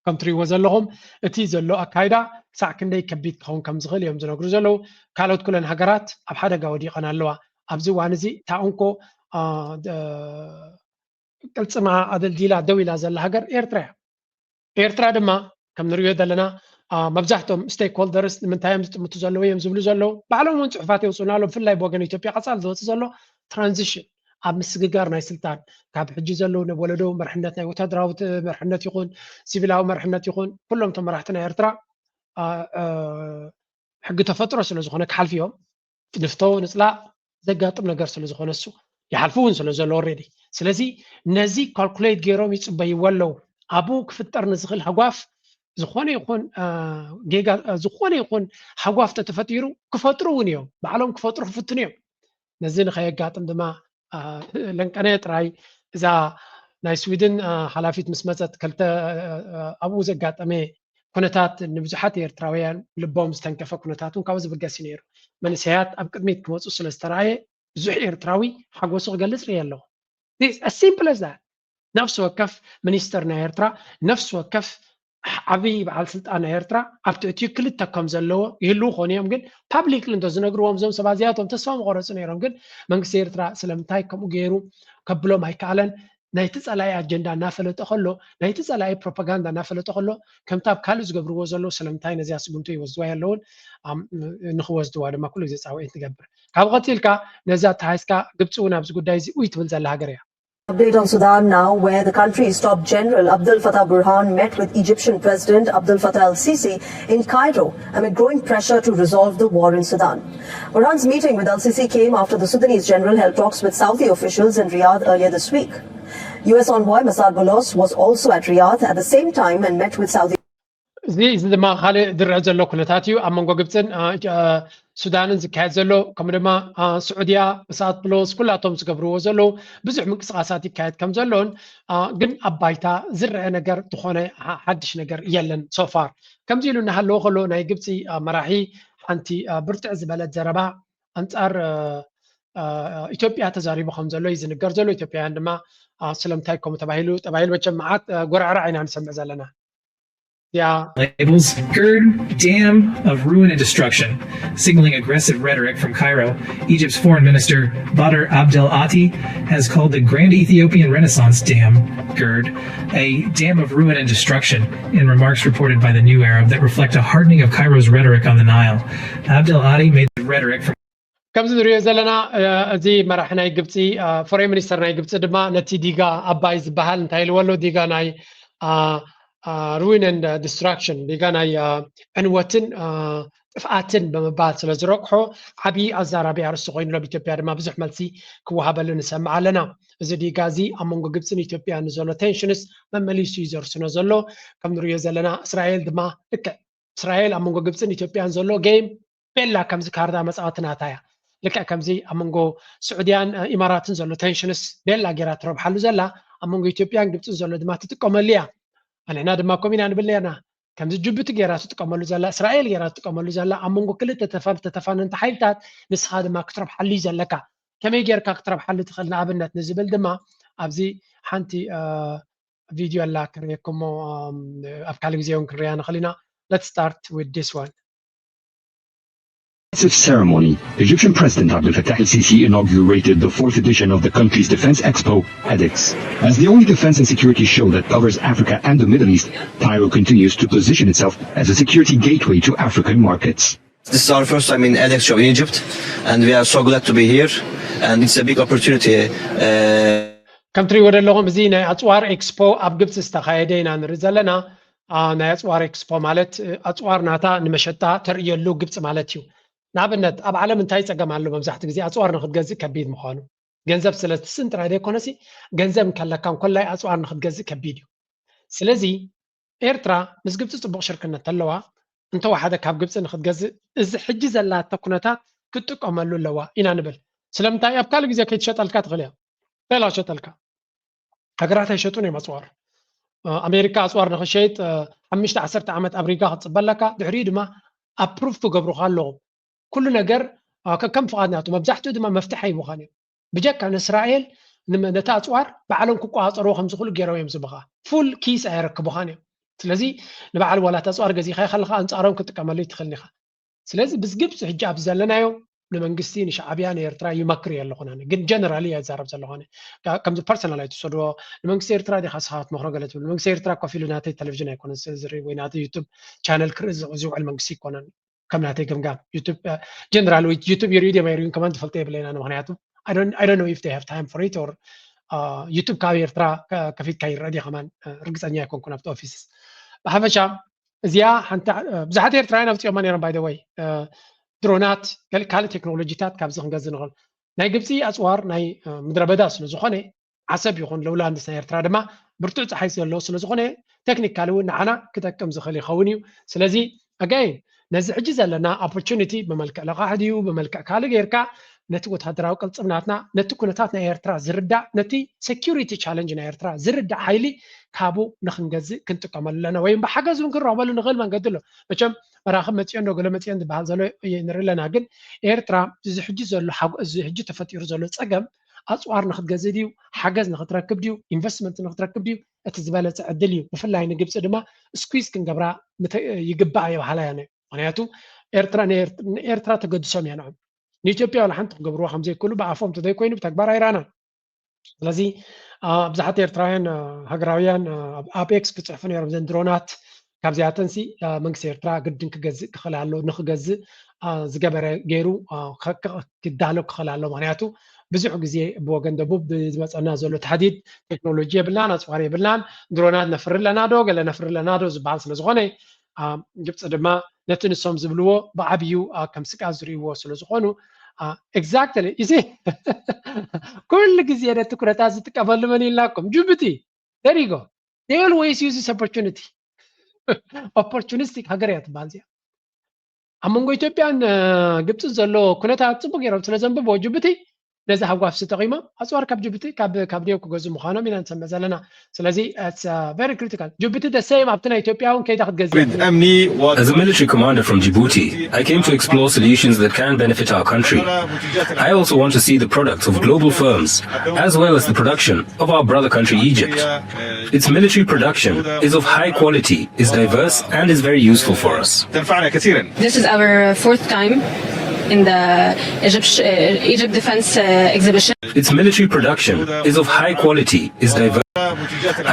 Country was alone. It is a law Qaeda. Second day kabit kong kam zghali yom zano gruzalo. Kalot kulan hagarat. Abhada gawdi qana loa. Abzu wanzi taunko kaltsama adal dila dawila zal hagar Eritrea. Eritrea dema kam nuriyo dalana مبزحتهم ستيك هولدرز من تايم متزلوا يمزبلوا زلوا بعلهم من صحفات يوصلنا لهم في الله بوجن إثيوبيا قصال ذو تزلوا ترانزيشن عم مسجار ناي سلطان كاب حجي زلوا نولدوا مرحنتنا وتدراو مرحنات يكون سيفيلاو مرحنات يكون كلهم تم راحتنا إرترا حق تفترة سلزخونة كحل فيهم نفتو نطلع زقات من قرص سلزخونة السوق يحلفون سلزلوا already سلزي نزي كالكوليت جيروم يتصبي ولو أبوك في الترن زغل هقاف زخوني يكون جيجا زخوني يكون حواف تتفتيرو كفترون يوم بعلم كفترو فتنيوم نزين خيال قاتم دما لنكانيت راي إذا ناي سويدن حلافيت مسمزت كلتا أبو زقات أمي كونتات نبزحات إيرتراويان لبوم استنكفا كونتاتون كاوز بقاسينيرو من سيات أبقدميت كموت أصل استراي زوح إيرتراوي حق وسوق قلت ريالو This as simple as that نفس وكف منيسترنا إيرترا نفس وكف عبي على سلطان إيرترا أبتأتي كل التكم زلوا يهلو خونيهم جن public لندو زنقروهم زم سبازياتهم تسفهم غرسون يرهم جن منكس إيرترا سلامتاي كم وجيرو قبلوا ما يكالن نايتس على أجندة نافلة تخلو نايتس على propaganda نافلة تخلو كم تاب كالوز قبروا زلوا سلامتاي نزيا سبنتي وزوايا اللون نخوز دوار ما كل زي ساوي تقبر كابغتي لك نزات هايسكا قبتونا بس قد دايزي ويتبل زلها قريا. Update on Sudan now, where the country's top general Abdel Fattah Burhan met with Egyptian President Abdel Fattah al-Sisi in Cairo amid growing pressure to resolve the war in Sudan. Burhan's meeting with al-Sisi came after the Sudanese general held talks with Saudi officials in Riyadh earlier this week. US envoy Massad Boulos was also at Riyadh at the same time and met with Saudi. زي ما خالي درع زلو كنتاتيو أما قبتن سودان زكاة زلو كمرما سعودية مساعد بلوس كلاتهم زقبرو زلو بزح من قصاصاتي كايت كم زلون قن أبايتا زرع نجر تخونه حدش نجر يلن سوفار كم زيلو نهلو خلو ناي قبتي مراحي أنتي برتعز بلد زربا أنتار إثيوبيا تزاريبو خمزلو يزن نجر زلو إثيوبيا عندما سلامتايكم تبايلو بجماعات قرع رعينا نسمع زلنا. Yeah. Labels GERD, dam of ruin and destruction, signaling aggressive rhetoric from Cairo. Egypt's foreign minister Badr Abdel Ati has called the Grand Ethiopian Renaissance Dam, GERD, a dam of ruin and destruction in remarks reported by the New Arab that reflect a hardening of Cairo's rhetoric on the Nile. Abdel Ati made the rhetoric from كم زدري زلنا زي مرحنا يجبتي فورين مينستر يجبتي دما نتي ديغا أبايز بحال نتايل ولو ديغا ناي ruin and destruction ديغا ناي أنواتن فاتن بمبات سلازروكحو عبي أزارابي عرسوغين لو بيتوبيا دما بزح مالسي كوهابا لنسمع لنا زي ديغا زي أمونغو جبتن إثيوبيا نزولو تنشنس مماليسو يزرسو نزولو كم نريو زلنا إسرائيل دما إسرائيل أمونغو جبتن إثيوبيا نزولو جيم بيلا كم زكاردا مساعتنا تايا لك كم زي أمونغو سعوديان إمارات نزولو تنشنس بيلا جيرات روب حلو زلا أمونغو إثيوبيا جبتن نزولو دما تتقوم ليا أنا هنا دما كومينا نبلينا كم زي جبت جيرات تتقوم زلا إسرائيل جيرات تتقوم زلا أمونغو كل تتفان انت حيلتات نس هذا ما كترب حلي زلكا كم يجير كترب حل تخلنا عبنات نزبل دما أبزي حنتي فيديو الله كريكم أفكار زيون كريانا خلينا let's start with this one. Ceremony, Egyptian President Abdel Fattah al-Sisi inaugurated the 4th edition of the country's Defense Expo, EDEX. As the only defense and security show that covers Africa and the Middle East, Cairo continues to position itself as a security gateway to African markets. This is our first time in EDEX show in Egypt, and we are so glad to be here, and it's a big opportunity. كم تريد لهم زينة أطوار إكسبو أبجبت استخايدين عن رزلنا ناي أطوار إكسبو مالت أطوار ناتا نمشتا تريو لو جبت مالتيو نابنت أب عالم انتهي تجمع له ممزحت جزء أطوار ناخد جزء كبير مخانو ገንዘብ ስለትስን ጥራይ ደይኮነሲ ገንዘብ ከለካን ኮላይ ኣጽዋር ንኽትገዝእ ከቢድ እዩ ስለዚ ኤርትራ ምስ ግብፂ ጽቡቕ ሽርክነት ኣለዋ እንተወሓደ ካብ ግብፂ ንኽትገዝእ እዚ ሕጂ ዘላቶ ኩነታት ክትጥቀመሉ ኣለዋ ኢና ንብል ስለምንታይ ኣብ ካልእ ግዜ ከይትሸጠልካ ትኽእል እያ ሌላ ሸጠልካ ሃገራት ኣይሸጡን እዮም ኣጽዋር ኣሜሪካ ኣጽዋር ንኽሸይጥ 5-10 ዓመት ኣሜሪካ ክትጽበለካ ድሕሪኡ ድማ ኣፕሩቭ ክገብሩካ ኣለዎም ኩሉ ነገር ከም ፍቓድናቱ መብዛሕትኡ ድማ መፍትሒ ይብኻን እዮም ብጀካ ንእስራኤል ነታ ኣጽዋር ባዕሎም ክቆፃፀርዎ ከም ዝኽእሉ ገይሮም እዮም ዝብኻ ፉል ኪስ ኣይረክቡኻን እዮም ስለዚ ንበዓል ዋላት ኣጽዋር ገዚኻ ከለካ ኣንጻሮም ክትጥቀመሉ ትኽእል ኢኻ ስለዚ ብዝግብፂ ሕጂ ኣብ ዘለናዮ ንመንግስቲ ንሻዕብያ ንኤርትራ ይመክር የለኹና ግን ጀነራሊ ይዛረብ ዘለኹነ ከምዚ ፐርሰናል ኣይትወስድዎ ንመንግስቲ ኤርትራ ዲኻ ስኻ ክትመክሮ ገለ ትብል መንግስቲ ኤርትራ ኮፍ ኢሉ ናተይ ቴሌቭዥን ኣይኮነን ዝርኢ ወይ ናተይ ዩቱብ ቻነል ክርኢ ዝውዕል መንግስቲ ይኮነን ከም ናተይ ግምጋም ዩቱብ ጀነራል ዩቱብ ይሪኡ ድዮም ኣይሪኡን ከማን ትፈልጦ የብለና ምክንያቱ I don't know if they have time for it or YouTube ካብ ኤርትራ ከፊትካ ይረአ ዲ ከማን ርግፀኛ ኣይኮንኩን ኣብቲ ኦፊስ ብሓፈሻ እዚኣ ሓንቲ ብዙሓት ኤርትራውያን ኣብፅኦማ ነይሮም ባይ ዘ ወይ ድሮናት ካልእ ቴክኖሎጂታት ካብዚ ክንገዝእ ንኽእል ናይ ግብፂ ኣፅዋር ናይ ምድረ በዳ ስለ ዝኾነ ዓሰብ ይኹን ለውላንድስ ናይ ኤርትራ ድማ ብርቱዕ ፀሓይ ዘለዎ ስለ ዝኾነ ቴክኒካሊ እውን ንዓና ክጠቅም ዝኽእል ይኸውን እዩ ስለዚ ኣጋይን ነዚ ሕጂ ዘለና ኦፖርቹኒቲ ብመልክዕ ልቓሕ ድዩ ብመልክዕ ካልእ ጌርካ ነቲ ወታደራዊ ቅልፅምናትና ነቲ ኩነታት ናይ ኤርትራ ዝርዳእ ነቲ ሴኪሪቲ ቻለንጅ ናይ ኤርትራ ዝርዳእ ሓይሊ ካብኡ ንክንገዝእ ክንጥቀመሉ ኣለና ወይ ብሓገዝ እውን ክንረኽበሉ ንኽእል መንገዲ ኣሎ መቸም መራኽብ መፅዮን ዶ ገለ መፅዮን ዝበሃል ዘሎ ንርኢ ኣለና ግን ኤርትራ እዚ ሕጂ ዘሎ እዚ ሕጂ ተፈጢሩ ዘሎ ፀገም ኣፅዋር ንክትገዝእ ድዩ ሓገዝ ንክትረክብ ድዩ ኢንቨስትመንት ንክትረክብ ድዩ እቲ ዝበለፀ ዕድል እዩ ብፍላይ ንግብፂ ድማ ስኩዝ ክንገብራ ይግባእ የባህላ ያነ ምክንያቱ ኤርትራ ተገድሶም እያ ንዖም ንኢትዮጵያ ወላ ሓንቲ ክገብርዎ ከምዘይክእሉ ብኣፎም ተዘይኮይኑ ብተግባር ኣይረኣናን ስለዚ ብዙሓት ኤርትራውያን ሃገራውያን ኣብ ኤክስ ክፅሕፉ ነይሮም ዘን ድሮናት ካብዚኣተንሲ መንግስቲ ኤርትራ ግድን ክገዝእ ክኽእል ኣሎ ንክገዝእ ዝገበረ ገይሩ ክዳሎ ክኽእል ኣሎ ምክንያቱ ብዙሕ ግዜ ብወገን ደቡብ ዝመፀና ዘሎ ተሓዲድ ቴክኖሎጂ የብልናን ኣፅዋር የብልናን ድሮናት ነፍሪ ኣለና ዶ ገለ ነፍሪ ኣለና ዶ ዝበሃል ስለ ዝኾነ ግብፂ ድማ ነቲ ንሶም ዝብልዎ ብዓብዩ ከም ስቃ ዝርእይዎ ስለ ዝኾኑ ኤግዛክትሊ እዚ ኩሉ ግዜ ነቲ ኩነታት ዝጥቀመሉ መን ኢልናኩም ጅቡቲ there you go they always use this opportunity opportunistic ሃገር እያ ትበሃል እዚኣ ኣብ መንጎ ኢትዮጵያን ግብፅን ዘሎ ኩነታት ፅቡቅ ጌሮም ስለ ዘንብቦ ጅቡቲ ነዚ ሃጓፍ ተጠቂሞም ኣፅዋር ካብ ጅቡቲ ካብ ዲዮ ክገዝኡ ምዃኖም ኢና ንሰምዕ ዘለና ስለዚ it's very critical ጅቡቲ the same ኣብቲ ናይ ኢትዮጵያ እውን ከይዳ ክትገዝእ As a military commander from Djibouti, I came to explore solutions that can benefit our country. I also want to see the products of global firms, as well as the production of our brother country Egypt. Its military production is of high quality, is diverse, and is very useful for us. This is our fourth time in the Egypt Defense Exhibition. Its military production is of high quality, is diverse.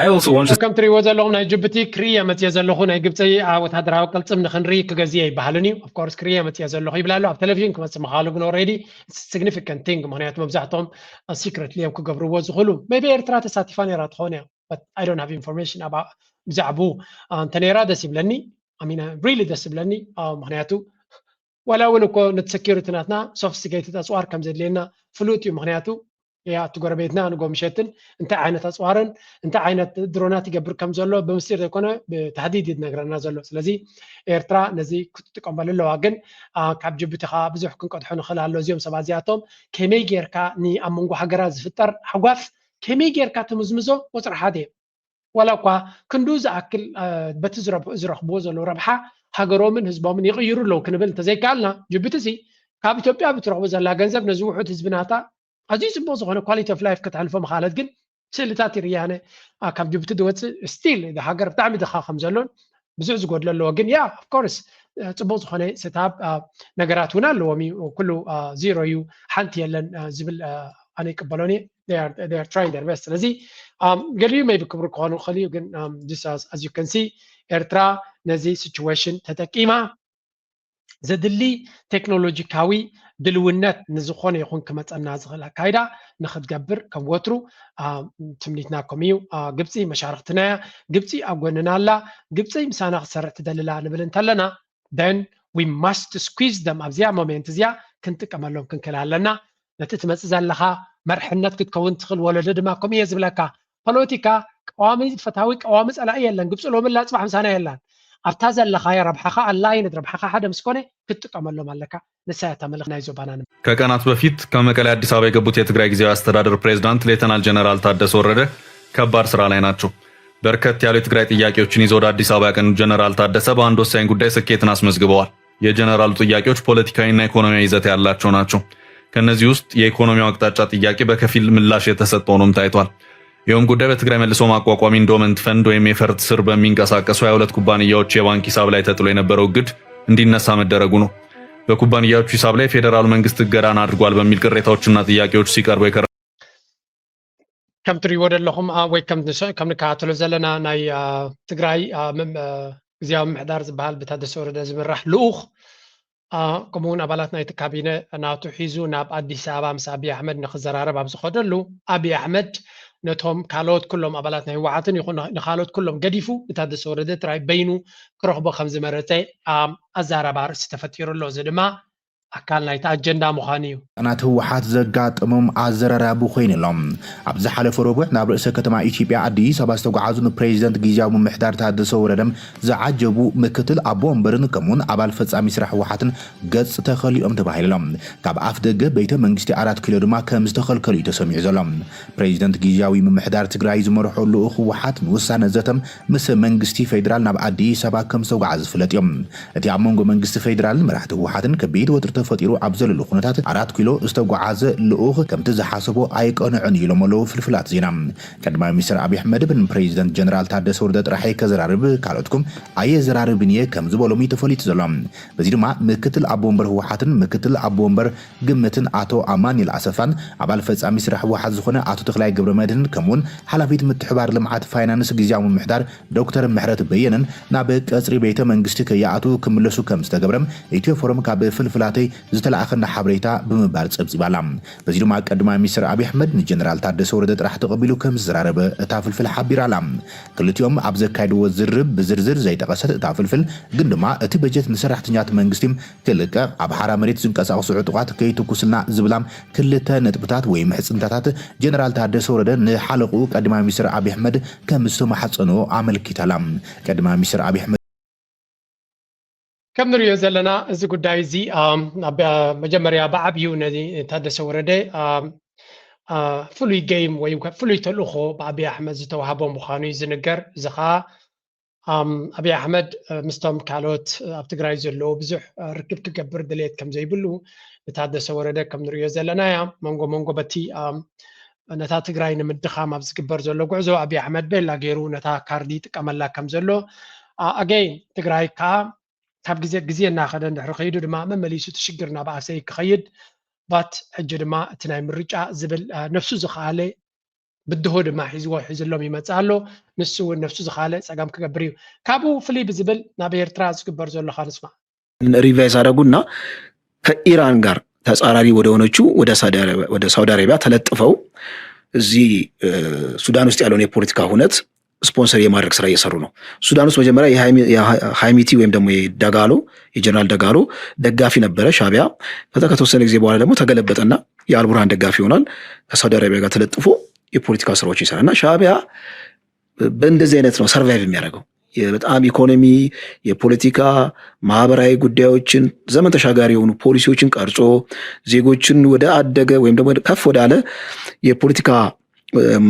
I also want to ከም ትሪእዎ ዘለኹም ናይ ጅቡቲ ክሪየ መፅየ ዘለኹ ናይ ግብፂ ወታደራዊ ቅልፅም ንክንርኢ ክገዝየ ይበሃልን እዩ ኦፍኮርስ ክሪየ መፅየ ዘለኹ ይብላሉ ኣብ ቴሌቭዥን ክመፅእ ምኻሉ ግን ኦልሬዲ ሲግኒፊካንት ቲንግ ምክንያቱ መብዛሕትኦም ሲክሬትሊ እዮም ክገብርዎ ዝኽእሉ ሜቢ ኤርትራ ተሳቲፋ ነይራ ትኾን እያ but I don't have information about ብዛዕባኡ እንተ ነይራ ደስ ይብለኒ ኣሚና ሪሊ ደስ ይብለኒ ምክንያቱ ወላ እውን እኮ ነቲ ሴኪሪቲ ናትና ሶፊስቲኬትድ ኣፅዋር ከም ዘድልየና ፍሉጥ እዩ ምክንያቱ ያ እቲ ጎረቤትና ንጎምሸትን እንታይ ዓይነት ኣፅዋርን እንታይ ዓይነት ድሮናት ይገብር ከም ዘሎ ብምስጢር ዘይኮነ ብተሕዲድ ይነግረና ዘሎ ስለዚ ኤርትራ ነዚ ክትጥቀመሉ ኣለዋ ግን ካብ ጅቡቲ ኻ ብዙሕ ክንቀድሑ ንኽእል ኣሎ እዚኦም ሰባት እዚኣቶም ከመይ ጌርካ ኣብ መንጎ ሃገራት ዝፍጠር ሓጓፍ ከመይ ጌርካ ትምዝምዞ ቁፅሪ ሓደ እየ ወላ እኳ ክንዱ ዝኣክል በቲ ዝረኽብዎ ዘሎ ረብሓ ሃገሮምን ህዝቦምን ይቕይሩ ኣለዉ ክንብል እንተዘይከኣልና ጅቡቲ ካብ ኢትዮጵያ ብትረኽቦ ዘላ ገንዘብ ነዚ ውሑድ ህዝብናታ ኣዝዩ ፅቡቅ ዝኾነ ኳሊቲ ኦፍ ላይፍ ከተሕልፎ ምኻለት ግን ስእልታት ይርያነ ካብ ጅቡቲ ዝወፅእ ስቲል ሃገር ብጣዕሚ ድኻ ከም ዘሎን ብዙሕ ዝጎድሎ ኣለዎ ግን ያ ኦፍኮርስ ፅቡቅ ዝኾነ ስታብ ነገራት እውን ኣለዎም ኩሉ ዚሮ እዩ ሓንቲ የለን ዝብል ኣነ ይቅበሎን እየ they are trying their best ስለዚ ገሊኡ ሜቢ ክብሪ ክኾኑ ክኽእል እዩ ግን as you can see ኤርትራ ነዚ ሲቹዌሽን ተጠቂማ ዘድሊ ቴክኖሎጂካዊ ድልውነት ንዝኾነ ይኹን ክመፀና ዝኽእል ኣካይዳ ንክትገብር ከም ወትሩ ትምኒትናኩም እዩ ግብፂ መሻርክትና እያ ግብፂ ኣብ ጎንና ኣላ ግብፂ ምሳና ክትሰርሕ ትደልላ ንብል እንተለና then we must squeeze them ኣብዚኣ ሞሜንት እዚኣ ክንጥቀመሎም ክንክእል ኣለና ነቲ ትመፅእ ዘለኻ مرحنات كتكون تخل ولا دما كم يزبلك بوليتيكا قوامي فتاوي قوامي صلاة يلان قبس لهم لا تصبح مسانا يلان أبتاز اللي خير ربحها الله يندرب حقها حدا مسكوني كنت تعمل له مالك نساء تعمل نايزو بانان ከቀናት በፊት ከመቀሌ አዲስ አበባ የገቡት የትግራይ ጊዜያዊ አስተዳደር ፕሬዝዳንት ሌተናል ጀነራል ታደሰ ወረደ ከባድ ስራ ላይ ናቸው። በርከት ያሉ የትግራይ ጥያቄዎችን ይዘው ወደ አዲስ አበባ ያቀኑ ጀነራል ታደሰ በአንድ ወሳኝ ጉዳይ ስኬትን አስመዝግበዋል። የጀነራሉ ጥያቄዎች ፖለቲካዊና ኢኮኖሚያዊ ይዘት ያላቸው ናቸው። ከነዚህ ውስጥ የኢኮኖሚው አቅጣጫ ጥያቄ በከፊል ምላሽ የተሰጠው ሆኖም ታይቷል። ይህም ጉዳይ በትግራይ መልሶ ማቋቋም ኢንዶመንት ፈንድ ወይም የፈርት ስር በሚንቀሳቀሱ 22 ኩባንያዎች የባንክ ሂሳብ ላይ ተጥሎ የነበረው እግድ እንዲነሳ መደረጉ ነው። በኩባንያዎቹ ሂሳብ ላይ ፌደራል መንግስት እገዳን አድርጓል በሚል ቅሬታዎችና ጥያቄዎች ሲቀርቡ ከም ትሪእዎ ዘለኹም ወይ ከም ንከታተሎ ዘለና ናይ ትግራይ ግዚያዊ ምምሕዳር ዝበሃል ብታደሰ ወረደ ዝምራሕ ልኡኽ ከምኡውን ኣባላት ናይቲ ካቢነ ናቱ ሒዙ ናብ ኣዲስ ኣበባ ምስ ኣብዪ ኣሕመድ ንክዘራረብ ኣብ ዝኸደሉ ኣብዪ ኣሕመድ ነቶም ካልኦት ኩሎም ኣባላት ናይ ህወሓትን ይኹን ንካልኦት ኩሎም ገዲፉ ብታደሰ ወረደ ጥራይ በይኑ ክረኽቦ ከም ዝመረፀ ኣዛረባ ርእሲ ተፈጢሩሎ እዚ ድማ أكل نايت أجندة مخانيو. أنا توحات زجات أزرار أبو خين لهم. عبد الحلف ربع نابر سكتما إثيوبيا عديس أبستو عزون بريزيدنت جيجاو محدار تهدد صوردم زعجبو مكتل أبوم برن كمون أبال فتس أميسرح وحاتن قد ستخلي تبعي لهم. كاب أفدق بيت منجستي أراد كيلورما كمستخل كلي تسمع زلهم. بريزيدنت جيجاوي محدار تجرايز مرحو له وحات وسانة زتم مثل منجستي فيدرال ناب عديس أبا كمستو عز فلتيم. أتي عمونجو منجستي فيدرال مرحت وحاتن كبيت تفطيرو أبزل اللقنات 4 كيلو استوقعز لؤخ كم تزحسبو أيقون عني لملو في الفلات زينام كدما مصر أبي أحمد بن بريزيدنت جنرال تادس وردت رحي كزرارب كالوتكم أي زرارب نيه كم زبولو ميتفوليت زلام بزيدو ما مكتل أبومبر هو حاتن مكتل أبومبر قمتن آتو أماني الأسفان أبال فز أمي سرح واحد زخونة آتو تخلاي قبر مدن كمون حلفيت متحبار لمعات فاينانس جيزاو من محدار دكتور محرت بينن نابك أسري بيته منجستك يا آتو كملسو كم استقبرم إتيو فورم كاب فلفلاتي زتلاخنا حبريتا بمبارص ابزبالام بزيدو ما قدما مستر ابي احمد جنرال تادس وردت راح تقبلو كم زرارب تافلفل حبيرالام كلتيوم ابزكايدو زرب بزرزر زي تقصت تافلفل قدما اتي بجت نسرحتنيات منغستيم كلكا اب حرا مريت زنقصاقسو عطقات كيتكوسنا زبلام كلته نطبطات وي محصنتات جنرال تادس ورد نحلقو قدما مستر ابي احمد كمستو محصنو عمل كيتالام قدما مستر ابي احمد كم نريو زلنا إذا قداي زي مجمريا بعبيو ندي تادس ورده فلوي جيم ويمكن فلوي تلوخو بأبي أحمد زتوهابو مخاني زنجر زخا أبي أحمد مستم كالوت أبتقراي زلو بزح ركب كبر دليت كم زي بلو تادس ورده كم نريو زلنا يا مونغو بتي نتا تقراي نمدخا ما بزكبر زلو قعزو أبي أحمد بيلا غيرو نتا كارديت كملا كم زلو again تقراي كا تاب جزية ناخذ نحن خيدو دما ممليسو تشجرنا بعسي كخيد بات حجر ما تناي مرجع زبل نفسه زخالة بده دما حزوا حزلهم يمتعلو نسو نفسه زخالة سقام كبريو كابو فلي بزبل نابير تراز كبر زول خالص ما ريفايز አረጉና ከኢራን ጋር ተጻራሪ ወደ ሆነችው ወደ ሳውዲ አረቢያ ተለጥፈው እዚህ ሱዳን ውስጥ ያለውን የፖለቲካ ሁነት ስፖንሰር የማድረግ ስራ እየሰሩ ነው። ሱዳን ውስጥ መጀመሪያ የሃይሚቲ ወይም ደግሞ የዳጋሎ የጀነራል ዳጋሎ ደጋፊ ነበረ ሻቢያ። ከዛ ከተወሰነ ጊዜ በኋላ ደግሞ ተገለበጠና የአልቡርሃን ደጋፊ ሆናል። ከሳውዲ አረቢያ ጋር ተለጥፎ የፖለቲካ ስራዎች ይሰራልና ሻቢያ በእንደዚህ አይነት ነው ሰርቫይቭ የሚያደርገው። በጣም ኢኮኖሚ፣ የፖለቲካ፣ ማህበራዊ ጉዳዮችን ዘመን ተሻጋሪ የሆኑ ፖሊሲዎችን ቀርጾ ዜጎችን ወደ አደገ ወይም ደግሞ ከፍ ወዳለ የፖለቲካ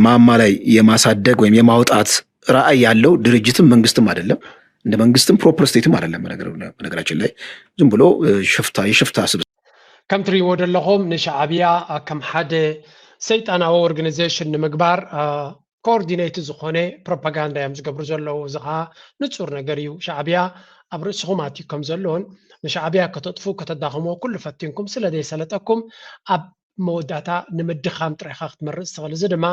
ማማ ላይ የማሳደግ ወይም የማውጣት ራዕይ ያለው ድርጅትም መንግስትም አይደለም። እንደ መንግስትም ፕሮፐር ስቴትም አይደለም። በነገራችን ላይ ዝም ብሎ የሽፍታ ስብስብ ከም ትሪእዎ ዘለኹም ንሻዕብያ ከም ሓደ ሰይጣናዊ ኦርጋናይዜሽን ንምግባር ኮኦርዲኔት ዝኾነ ፕሮፓጋንዳ እዮም ዝገብሩ ዘለዉ። እዚ ከዓ ንጹር ነገር እዩ። ሻዕብያ ኣብ ርእስኹም ኣትዩ ከም ዘለዎን ንሻዕብያ ከተጥፉ ከተዳኽሞ ኩሉ ፈቲንኩም ስለዘይሰለጠኩም ኣብ መወዳእታ ንምድኻም ጥራይካ ክትመርፅ ትኽእል። እዚ ድማ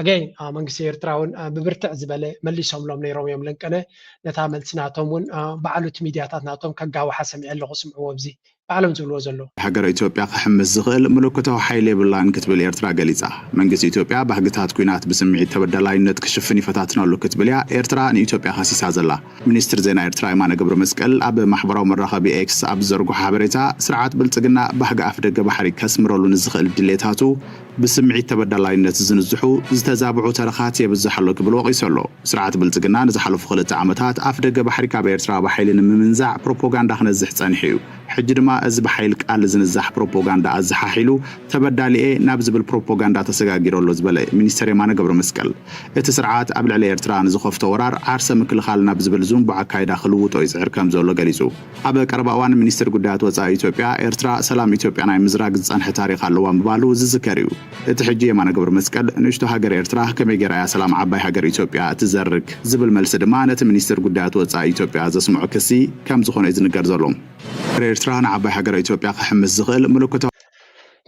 ኣገይን መንግስቲ ኤርትራውን ብብርትዕ ዝበለ መሊሶምሎም ነይሮም እዮም ለንቀነ ነታ መልሲ ናቶም እውን በዓሉት ሚድያታት ናቶም ከጋውሓ ሰሚዐ ኣለኹ ስምዕዎ ኣብዚ بعلم زبلو زلو هاجر إثيوبيا خحمز زغل ملوكته حيلي بالله كتب الإيرترا قليصة منجز إثيوبيا بحقتها كوينات بسمعي تبدلاي إنه تكشفني فتاتنا لو كتب لها إيرترا إن إثيوبيا خاسيس هذا منستر زينا إيرترا إيمان قبر مسكال أب محبرة ومرة بي إكس أب زرقو حبرتها سرعات بلتقنا بحق أفريقيا بحري كسمرو لنزغل ድሌታቱ ብስምዒት ተበዳላይነት ዝንዝሑ ዝተዛብዑ ተረኻት የብዝሓሎ ክብል ወቂሱ ኣሎ ስርዓት ብልጽግና ንዝሓለፉ 2 ዓመታት ኣፍ ደገ ባሕሪ ካብ ኤርትራ ብሓይሊ ንምምንዛዕ ፕሮፓጋንዳ ክነዝሕ ጸኒሑ እዩ ሕጂ ድማ እዚ ብሓይል ቃል ዝንዛሕ ፕሮፓጋንዳ ኣዝሓሒሉ ተበዳሊኤ ናብ ዝብል ፕሮፓጋንዳ ተሰጋጊረሎ ዝበለ ሚኒስተር የማነ ገብረ መስቀል እቲ ስርዓት ኣብ ልዕሊ ኤርትራ ንዝኸፍቶ ወራር ዓርሰ ምክልኻል ናብ ዝብል ዙምቡ ኣካይዳ ክልውጦ ይጽዕር ከም ዘሎ ገሊጹ ኣብ ቀረባ እዋን ሚኒስተር ጉዳያት ወጻኢ ኢትዮጵያ ኤርትራ ሰላም ኢትዮጵያ ናይ ምዝራግ ዝጸንሐ ታሪኽ ኣለዋ ምባሉ ዝዝከር እዩ እቲ ሕጂ የማነ ገብረ መስቀል ንእሽቶ ሃገር ኤርትራ ከመይ ጌራ ሰላም ዓባይ ሃገር ኢትዮጵያ ትዘርግ ዝብል መልሲ ድማ ነቲ ሚኒስተር ጉዳያት ወጻኢ ኢትዮጵያ ዘስምዖ ክሲ ከም ዝኾነ ዝንገር ዘሎ ኤርትራ ንዓባይ ሃገር ኢትዮጵያ ክሕምስ ዝኽእል ምልክቶ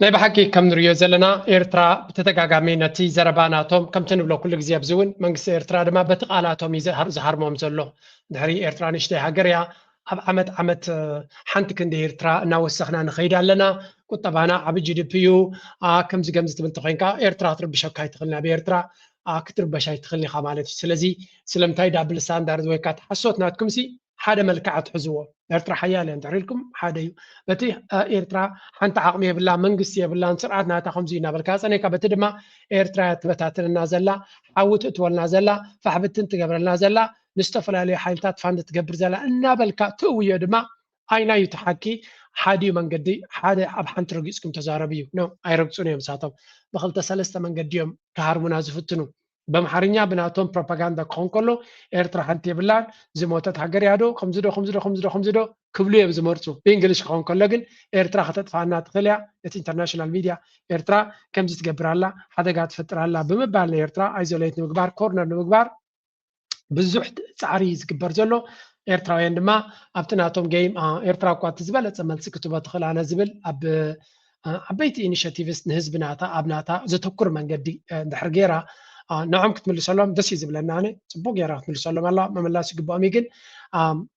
ናይ ብሓቂ ከም ንሪኦ ዘለና ኤርትራ ብተደጋጋሚ ነቲ ዘረባ ናቶም ከምቲ ንብሎ ኩሉ ግዜ ኣብዝውን መንግስቲ ኤርትራ ድማ በቲ ቃላቶም ዝሃርሞም ዘሎ ድሕሪ ኤርትራ ንእሽተይ ሃገር እያ ኣብ ዓመት ሓንቲ ክንዲ ኤርትራ እናወሰኽና ንኸይድ ኣለና ቁጠባና ዓብ ጂዲፒ እዩ ከምዚ ትብል ተኮይንካ ኤርትራ ክትርብሸካ ይትኽእልና ብኤርትራ ክትርበሻ ይትኽእልኒ ኢኻ ማለት እዩ ስለዚ ስለምንታይ ዳብል ስታንዳርድ ወይ ከዓ ተሓሶት ናትኩም ሲ ሓደ መልክዕ ትሕዝዎ ኤርትራ ሓያል እያ እንተሪኢልኩም ሓደ እዩ በቲ ኤርትራ ሓንቲ ዓቕሚ የብላ መንግስቲ የብላን ስርዓት ናታ ከምዚ እናበልካ ፀኒዕካ በቲ ድማ ኤርትራ ትበታትንና ዘላ ዓውት እትወልና ዘላ ፋሕብትን ትገብረልና ዘላ ንዝተፈላለዩ ሓይልታት ፋንድ ትገብር ዘላ እናበልካ ትእውዮ ድማ ኣይናዩ ተሓኪ ሓዲዩ መንገዲ ሓደ ኣብ ሓንቲ ረጊፅኩም ተዛረብ እዩ ኖ ኣይረግፁን እዮም ሳቶም ብክልተ ሰለስተ መንገዲ እዮም ክሃርሙና ዝፍትኑ በምሓርኛ ብናቶም ፕሮፓጋንዳ ክኾን ከሎ ኤርትራ ሓንቲ የብላን ዝሞተት ሃገር እያ ዶ ከምዚ ዶ ክብሉ እዮም ዝመርፁ ብእንግሊሽ ክኾን ከሎ ግን ኤርትራ ከተጥፋና ትኽእል እያ እቲ ኢንተርናሽናል ሚድያ ኤርትራ ከምዚ ትገብራላ ሓደጋ ትፈጥራላ ብምባል ንኤርትራ ኣይዞሌት ንምግባር ኮርነር ንምግባር ብዙሕ ፃዕሪ ዝግበር ዘሎ ኤርትራውያን ድማ ኣብቲ ናቶም ጌም ኤርትራ እኳ እቲ ዝበለፀ መልሲ ክትቦ ትኽእል ኣነ ዝብል ኣብ ዓበይቲ ኢኒሽቲቭስ ንህዝቢ ናታ ኣብ ናታ ዘተኩር መንገዲ እንድሕር ጌራ ንዖም ክትምልሰሎም ደስ እዩ ዝብለና ኣነ ፅቡቅ ጌራ ክትምልሰሎም ኣላ መመላስ ይግብኦም እዩ ግን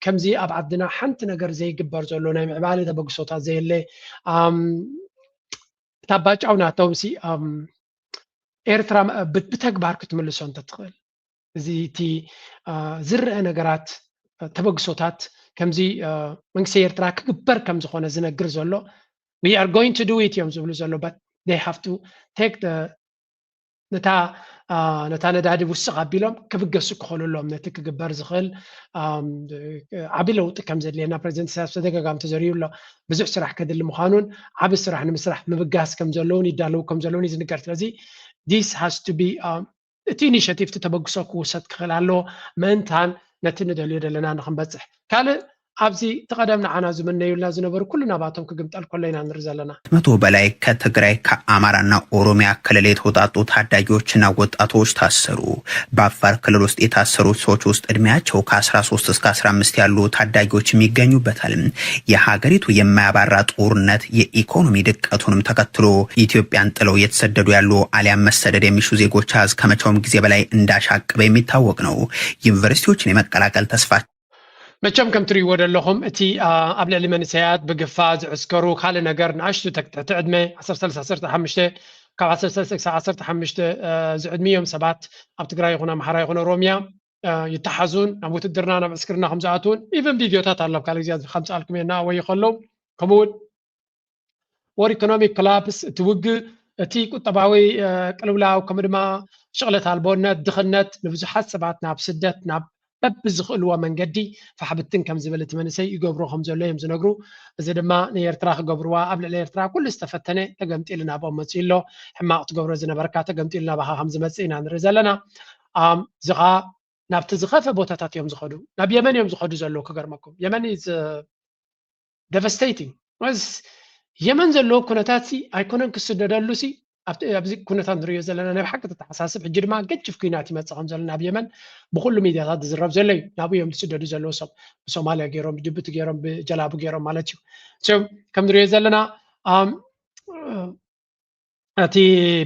ከምዚ ኣብ ዓድና ሓንቲ ነገር ዘይግበር ዘሎ ናይ ምዕባለ ተበግሶታት ዘየለ እታ ባጫው ናቶም ሲ ኤርትራ ብተግባር ክትምልሶ እንተትኽእል እዚ እቲ ዝርአ ነገራት ተበግሶታት ከምዚ መንግስቲ ኤርትራ ክግበር ከም ዝኾነ ዝነግር ዘሎ we are going to do it እዮም ዝብሉ ዘሎ but they have to take the ነታ ነዳዲ ውስቕ ኣቢሎም ክብገሱ ክኸልሎም ነቲ ክግበር ዝኽእል ዓብ ለውጢ ከም ዘድልየና ፕሬዚደንት ኢሳያስ ተደጋጋሚ ተዘሪቡ ኣሎ ብዙሕ ስራሕ ከድሊ ምዃኑን ዓብ ስራሕ ንምስራሕ ምብጋስ ከም ዘለውን ይዳለዉ ከም ዘለውን እዩ ዝንገር ስለዚ this has to be እቲ ኢኒሽቲቭ ተበግሶ ክውሰድ ክኽእል ኣለዎ ምእንታን ነቲ ንደልዮ ዘለና ንክንበፅሕ ካልእ ኣብዚ ተቀደም ንዓና ዝምነዩልና ዝነበሩ ኩሉ ናባቶም ክግምጠል ኮለይና ንርኢ ዘለና 100 በላይ ከትግራይ ከአማራና ኦሮሚያ ክልል የተውጣጡ ታዳጊዎችና ወጣቶች ታሰሩ። በአፋር ክልል ውስጥ የታሰሩ ሰዎች ውስጥ እድሜያቸው ከ13 እስከ 15 ያሉ ታዳጊዎች የሚገኙበታል። የሀገሪቱ የማያባራ ጦርነት የኢኮኖሚ ድቀቱንም ተከትሎ ኢትዮጵያን ጥለው የተሰደዱ ያሉ አሊያም መሰደድ የሚሹ ዜጎች አዝ ከመቼውም ጊዜ በላይ እንዳሻቀበ የሚታወቅ ነው። ዩኒቨርሲቲዎችን የመቀላቀል ተስፋ መቸም ከም ትሪእዎ ዘለኹም እቲ ኣብ ልዕሊ መንእሰያት ብግፋ ዝዕስከሩ ካልእ ነገር ንኣሽቱ ትሕቲ ዕድመ 13-15 ካብ 13-15 ዝዕድሚዮም ሰባት ኣብ ትግራይ ይኹን ኣምሓራ ይኹን ኦሮሚያ ይተሓዙን ናብ ውትድርና ናብ ዕስክርና ከም ዝኣትውን ኢቨን ቪድዮታት ኣሎ ካልእ ግዜ ከምፃልኩም እየ እናወይ ከለዉ ከምኡውን ወር ኢኮኖሚክ ኮላፕስ እቲ ውግእ እቲ ቁጠባዊ ቅልውላው ከምኡ ድማ ሽቕለት ኣልቦነት ድኽነት ንብዙሓት ሰባት ናብ ስደት ናብ በብዝኽእልዎ መንገዲ ፋሕብትን ከም ዝብል እቲ መንእሰይ ይገብሮ ከም ዘሎ እዮም ዝነግሩ እዚ ድማ ንኤርትራ ክገብርዋ ኣብ ልዕሊ ኤርትራ ኩሉ ዝተፈተነ ተገምጢሉ ናብኦም መፅኡ ኣሎ ሕማቕ ትገብሮ ዝነበርካ ተገምጢሉ ናባኻ ከም ዝመፅእ ኢና ንርኢ ዘለና ዝኻ ናብቲ ዝኸፈ ቦታታት እዮም ዝኸዱ ናብ የመን እዮም ዝኸዱ ዘለዉ ክገርመኩም የመን is devastating የመን ዘለዎ ኩነታት ሲ ኣይኮነን ክስደደሉ ሲ ኣብዚ ኩነታት ንሪኦ ዘለና ናይ ብሓቂ ተተሓሳስብ ሕጂ ድማ ገጭፍ ኩናት ይመፅእ ከም ዘሎ ናብ የመን ብኩሉ ሚድያታት ዝዝረብ ዘሎ እዩ ናብኡ እዮም ዝስደዱ ዘለዉ ሰብ ብሶማልያ ገይሮም ብጅቡቲ ገይሮም ብጀላቡ ገይሮም ማለት እዩ ከም ንሪኦ ዘለና እቲ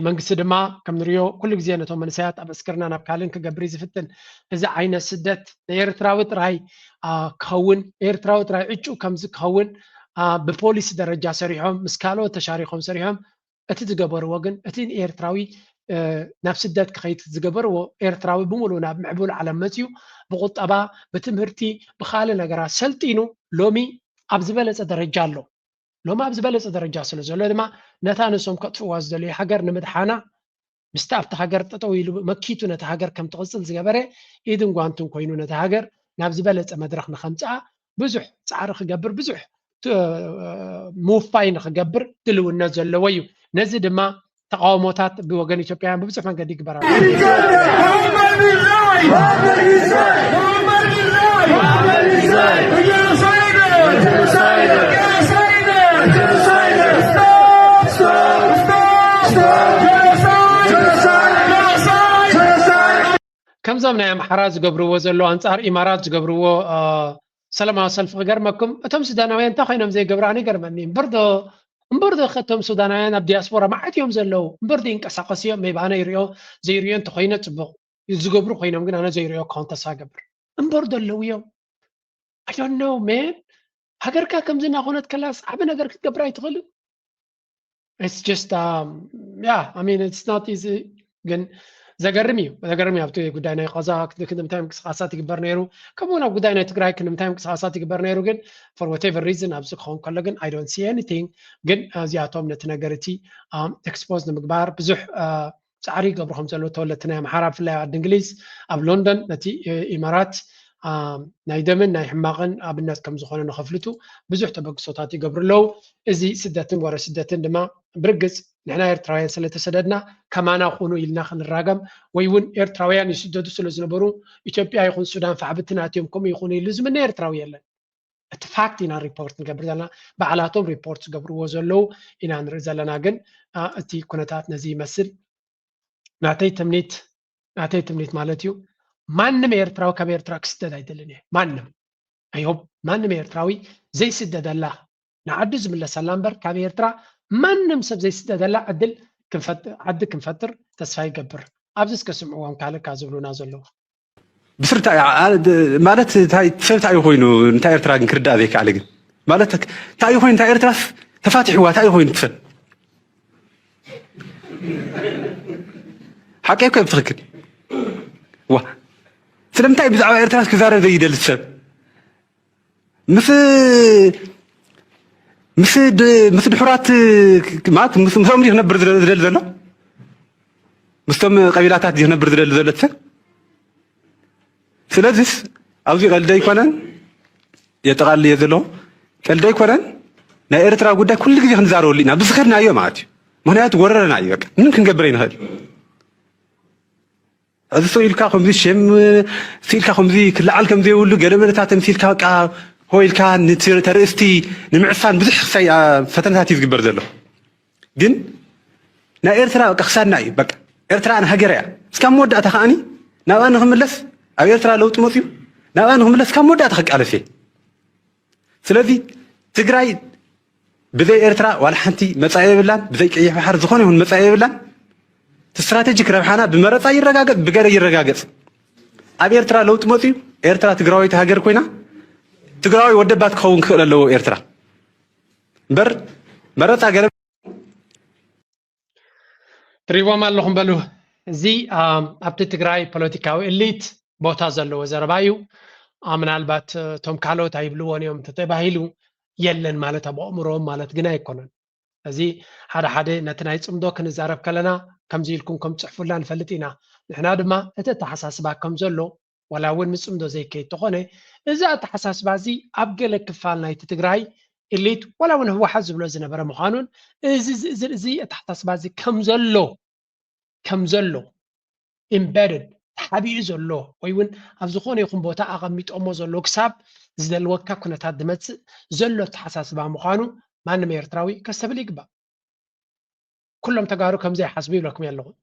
መንግስቲ ድማ ከም ንሪኦ ኩሉ ግዜ ነቶም መንእሰያት ኣብ እስክርና ናብ ካልእን ክገብር ዝፍትን እዚ ዓይነት ስደት ንኤርትራዊ ጥራይ ክኸውን ኤርትራዊ ጥራይ ዕጩ ከምዚ ክኸውን ብፖሊሲ ደረጃ ሰሪሖም ምስ ካልኦት ተሻሪሖም ሰሪሖም እቲ ዝገበርዎ ግን እቲ ኤርትራዊ ናብ ስደት ክኸይድ ዝገበርዎ ኤርትራዊ ብምሉእ ናብ ምዕቡል ዓለም መፅዩ ብቁጠባ ብትምህርቲ ብካልእ ነገራት ሰልጢኑ ሎሚ ኣብ ዝበለፀ ደረጃ ኣሎ لو ما بزبلص درجة سلزله دما نتانسهم كتفواز دلي حجر نمدحانا مستعفت حجر تطويل مكيتو نتحجر كم تغسل زجبره إيدن قانتم كوينو نتحجر نابز بلص مدرخنا خمسة بزح تعرخ جبر بزح موفاين خجبر تلو النزل لويو نزل ما تقاومات بوجن إثيوبيا بزح من قد يكبر كم زمنا يا محراز قبروا وزلوا أنصار إمارات قبروا سلام سلف غرمكم أتم سودانيين تخينهم زي قبراني قرمني برضو ختم سودانيين بدياسبورا ما عاد يوم زلوا برضو إنكساقسيا ما يبغانا يريو زي ريون تخينة تبغ يزقبروا خينهم قلنا أنا زي ريو كونتا ساقبر برضو اللي يوم I don't know man هاجر كم زنا هونت كلاس عبنا هاجر قبرا يتغلو it's just yeah I mean it's not easy جن زغرمي ابتي غداينا قزا كدم تايم قصاصات يكبر نيرو كمونا غداينا تግራይ كدم تايم قصاصات يكبر نيرو ግን for whatever reason ابس خون كله ግን I don't see anything ግን ازياتهم نتنገرتي expose ንምግባር ብዙሕ ጻዕሪ ገብረهم ዘሎ ተወለትና ማሕራፍ ላይ ኣብ እንግሊዝ ኣብ ሎንደን ነቲ ኢማራት ናይ ደምን ናይ ሕማቅን ኣብነት ከም ዝኾነ ንኸፍልቱ ብዙሕ ተበግሶታት ይገብርለው እዚ ስደትን ወረ ስደትን ድማ ብርግጽ نحن إيرتراويان سلتسددنا كمان أخونو إلنا خنراجم ويون إيرتراويان يسددوا سلزنبرو إثيوبيا يخون السودان فعبتنا أتيهم كم يخون يلزم من إيرتراويان لن اتفاقتنا ريبورت قبل لنا بعلاتهم ريبورتس قبل وزلو إن نرزلنا جن أتي كنتات نزي مسل نعطي تمنيت مالتيو مانم إيرتراو كبيرتراك سدد هيدلني مانم أيوب مانم إيرتراوي زي سدد الله نعدز من السلامبر كبيرترا مانم سب زي سدد الله عدل كنفتر تسفاي قبر أبزس كسمعوهم كالك عزبلونا زلو بسرتا مالت تاي تاي خوينو نتا إيرترا نكردا ذيك عليك مالتك تاي خوين تاي إيرترا تفاتح هو تاي خوين تفن حكي كيف تفكر وا سلام تاي بزعوا إيرترا كزار ذي يدل السب مثل حرات مات مثل دي نبر دل زلو مستم قبيلات دي نبر دل زلت سلازس أوزي قلدي كونن يتقال يزلو قلدي كونن نا إيرترا قد كل جزء خنزارو لينا بسخرنا أيوة معاتي مهنيات وررنا أيوة ممكن قبرين هذا هذا سويل كاخم ذي شم سيل كاخم ذي كل عالكم ذي ولو قرمنا تاتم سيل كا هو الكان نتصير ترستي نمعفان بزح سي فتنات يزقبر زلو جن نا إيرترا قخسان ناي بق إيرترا أنا هجريا سكام مودة أتخاني نا أنا خملس أو إيرترا لو تموتيو نا أنا خملس كام مودة أتخك على شيء سلذي تجراي بذي إيرترا ولا حنتي مصايب لان بذي أي بحر زخوني هون مصايب لان استراتيجيك ربحنا بمرة يرجعت بجري يرجعت أبي إيرترا لو تموتيو إيرترا تجراي تهاجر كوينا تقرأي ودبات كون كلا لو إيرترا مرات أجرب تريوا ما لهم بلو زي أبتي تقرأي بوليتيكاو إليت بوتازل لو زربايو من البات توم كالو تايبلوان يوم تتباهيلو يلن مالت أبو أمرهم مالت جناي كونن زي هذا نتنايت أمدوك نزارب كلنا كم زيلكم كم تحفلان فلتينا نحن هذا ما تتحساس باكم زلو ولا وين مسمدو زي كي تقوني إذا تحساس بازي أبقى كفالنا يتتقراي إليت ولا وين هو حزب له زنبرة مخانون زي تحساس بازي كم زلو embedded حبي زلو وين أفزخون يكون بوتا أغميت أمو زلو كساب زل وكا كنا تادمت زلو تحساس با مخانون ما نما يرتراوي كسبليك با كلهم تقارو كم زي حسبي لكم يلغون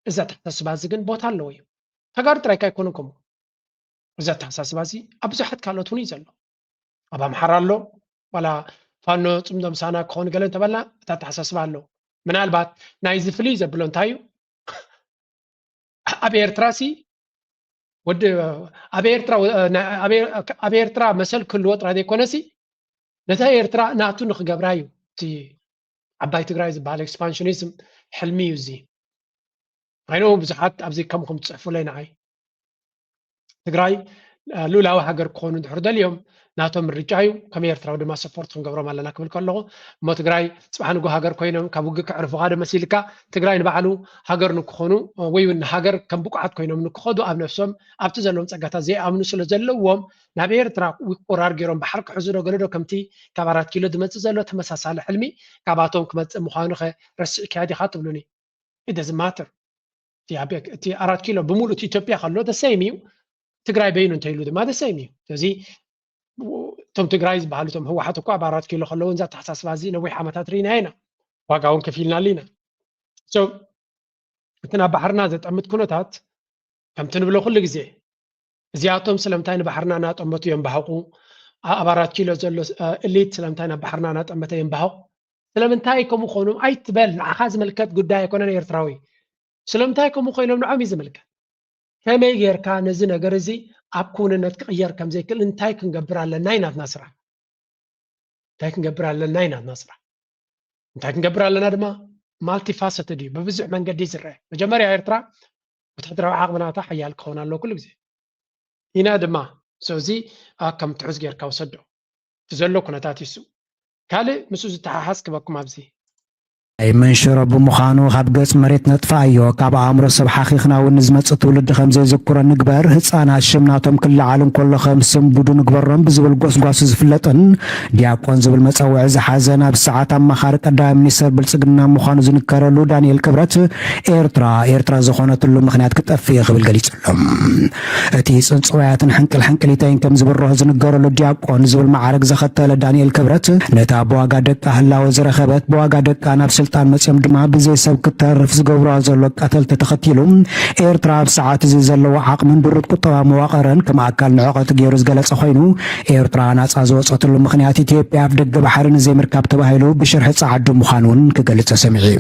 إذا تحساس بازي كن بوتا اللوي تقارو ترايكا يكونكم إذا تحساس بازي أبزحت كالوتوني زلو أبا محرالو ولا فانو تمدم سانا كون قلن تبلا تحساس بالو من البات نايز فليزة بلون تايو أبي إرتراسي ود أبي إرترا مثل كل وقت رادي كونسي نتاي إرترا ناتو نخ جبرايو تي عباي تجرايز بالك إكسبانشنيزم حلمي وزي غيرهم بزحات أبزي كم تصحفوا لنا عاي تجراي ሉላዊ ሃገር ክኾኑ ድሕር ደልዮም ናቶም ምርጫ እዩ ከም ኤርትራዊ ድማ ሰፖርት ክንገብሮም ኣለና ክብል ከለኹ እሞ ትግራይ ፅባሕ ንጎ ሃገር ኮይኖም ካብ ውግእ ክዕርፉ ካ መሲልካ ትግራይ ንባዕሉ ሃገር ንክኾኑ ወይ እውን ሃገር ከም ብቁዓት ኮይኖም ንክኸዱ ኣብ ነፍሶም ኣብቲ ዘለዎም ፀጋታት ዘይኣምኑ ስለ ዘለዎም ናብ ኤርትራ ቁራር ገይሮም ባሕር ክሕዙ ዶ ገለ ዶ ከምቲ ካብ 4 ኪሎ ዝመፅእ ዘሎ ተመሳሳሊ ሕልሚ ካባቶም ክመፅእ ምዃኑ ኸ ረሲዕ ክያድ ኢኻ ትብሉኒ it doesn't matter እቲ 4 ኪሎ ብምሉእ እቲ ኢትዮጵያ ከሎ ደሰይም እዩ ትግራይ በይኑ እንተይሉ ድማ ደሰይም እዩ ስለዚ ቶም ትግራይ ዝበሃሉ ቶም ህወሓት እኳ ኣብ 4 ኪሎ ከለውን እዛ ተሓሳስባ እዚ ነዊሕ ዓመታት ርኢና ኢና ዋጋ እውን ከፊልና ኣለና እቲ ናብ ባሕርና ዘጠምት ኩነታት ከምቲ ንብሎ ኩሉ ግዜ እዚኣቶም ስለምንታይ ንባሕርና እናጠመቱ እዮም ባህቑ ኣብ 4 ኪሎ ዘሎ ኤሊት ስለምንታይ ናብ ባሕርና እናጠመተ እዮም ባህቑ ስለምንታይ ከምኡ ኮኑ ኣይትበል ንዓኻ ዝምልከት ጉዳይ ኣይኮነን ኤርትራዊ ስለምንታይ ከምኡ ኮይኖም ንዖም እዩ ዝምልከት ከመይ ጌርካ ነዚ ነገር እዚ ኣብ ኩንነት ክቕየር ከም ዘይክእል እንታይ ክንገብር ኣለና ኢናትና ስራሕ እንታይ ክንገብር ኣለና ኢናትና ስራሕ እንታይ ክንገብር ኣለና ድማ ማልቲፋሰትድ እዩ ብብዙሕ መንገዲ ዝረአ መጀመርያ ኤርትራ ወታደራዊ ዓቕምናታ ሓያል ክኸውን ኣለዎ ኩሉ ግዜ ኢና ድማ ስለዚ ከም ትሑዝ ጌርካ ውሰዶ ዘሎ ኩነታት ይሱ ካልእ ምስኡ ዝተሓሓዝ ክበኩም ኣብዚ أي منشر بمخانو خاب قص مريت نطفا أيو كاب عمر الصبح خيخنا ونزمت تولد خمسة ذكر نكبر هتسانا شمناتهم كل عالم كل خمس بدو نكبرهم بزبل قص قص زفلتن دياقون زبل مسوع حزنا بساعات أما خارق الدائم نسر بلسقنا مخانو زنكرلو دانيال كبرت إيرترا زخونة اللو مخنات كتأفيغ بالقليس لهم تيس انصويات حنكليتين كم زبل روح زنكرلو دياقون زبل معارك زخطة لدانيال كبرت نتا بواقا دك أهلا وزرخبت بواقا دك أنا سلطان مسيم دما بزي سب كترف زغبرا زلو قتل تتختيلو إيرترا بساعات زي زلو عاق من برد قطوا مواقرا كما أكل نعقد جيروز قلت أخوينو إيرترا ناس أزوات له مخنياتي تيبيا بدق بحرن زي مركب تباهيلو بشرح صعد مخانون كقلت سمعي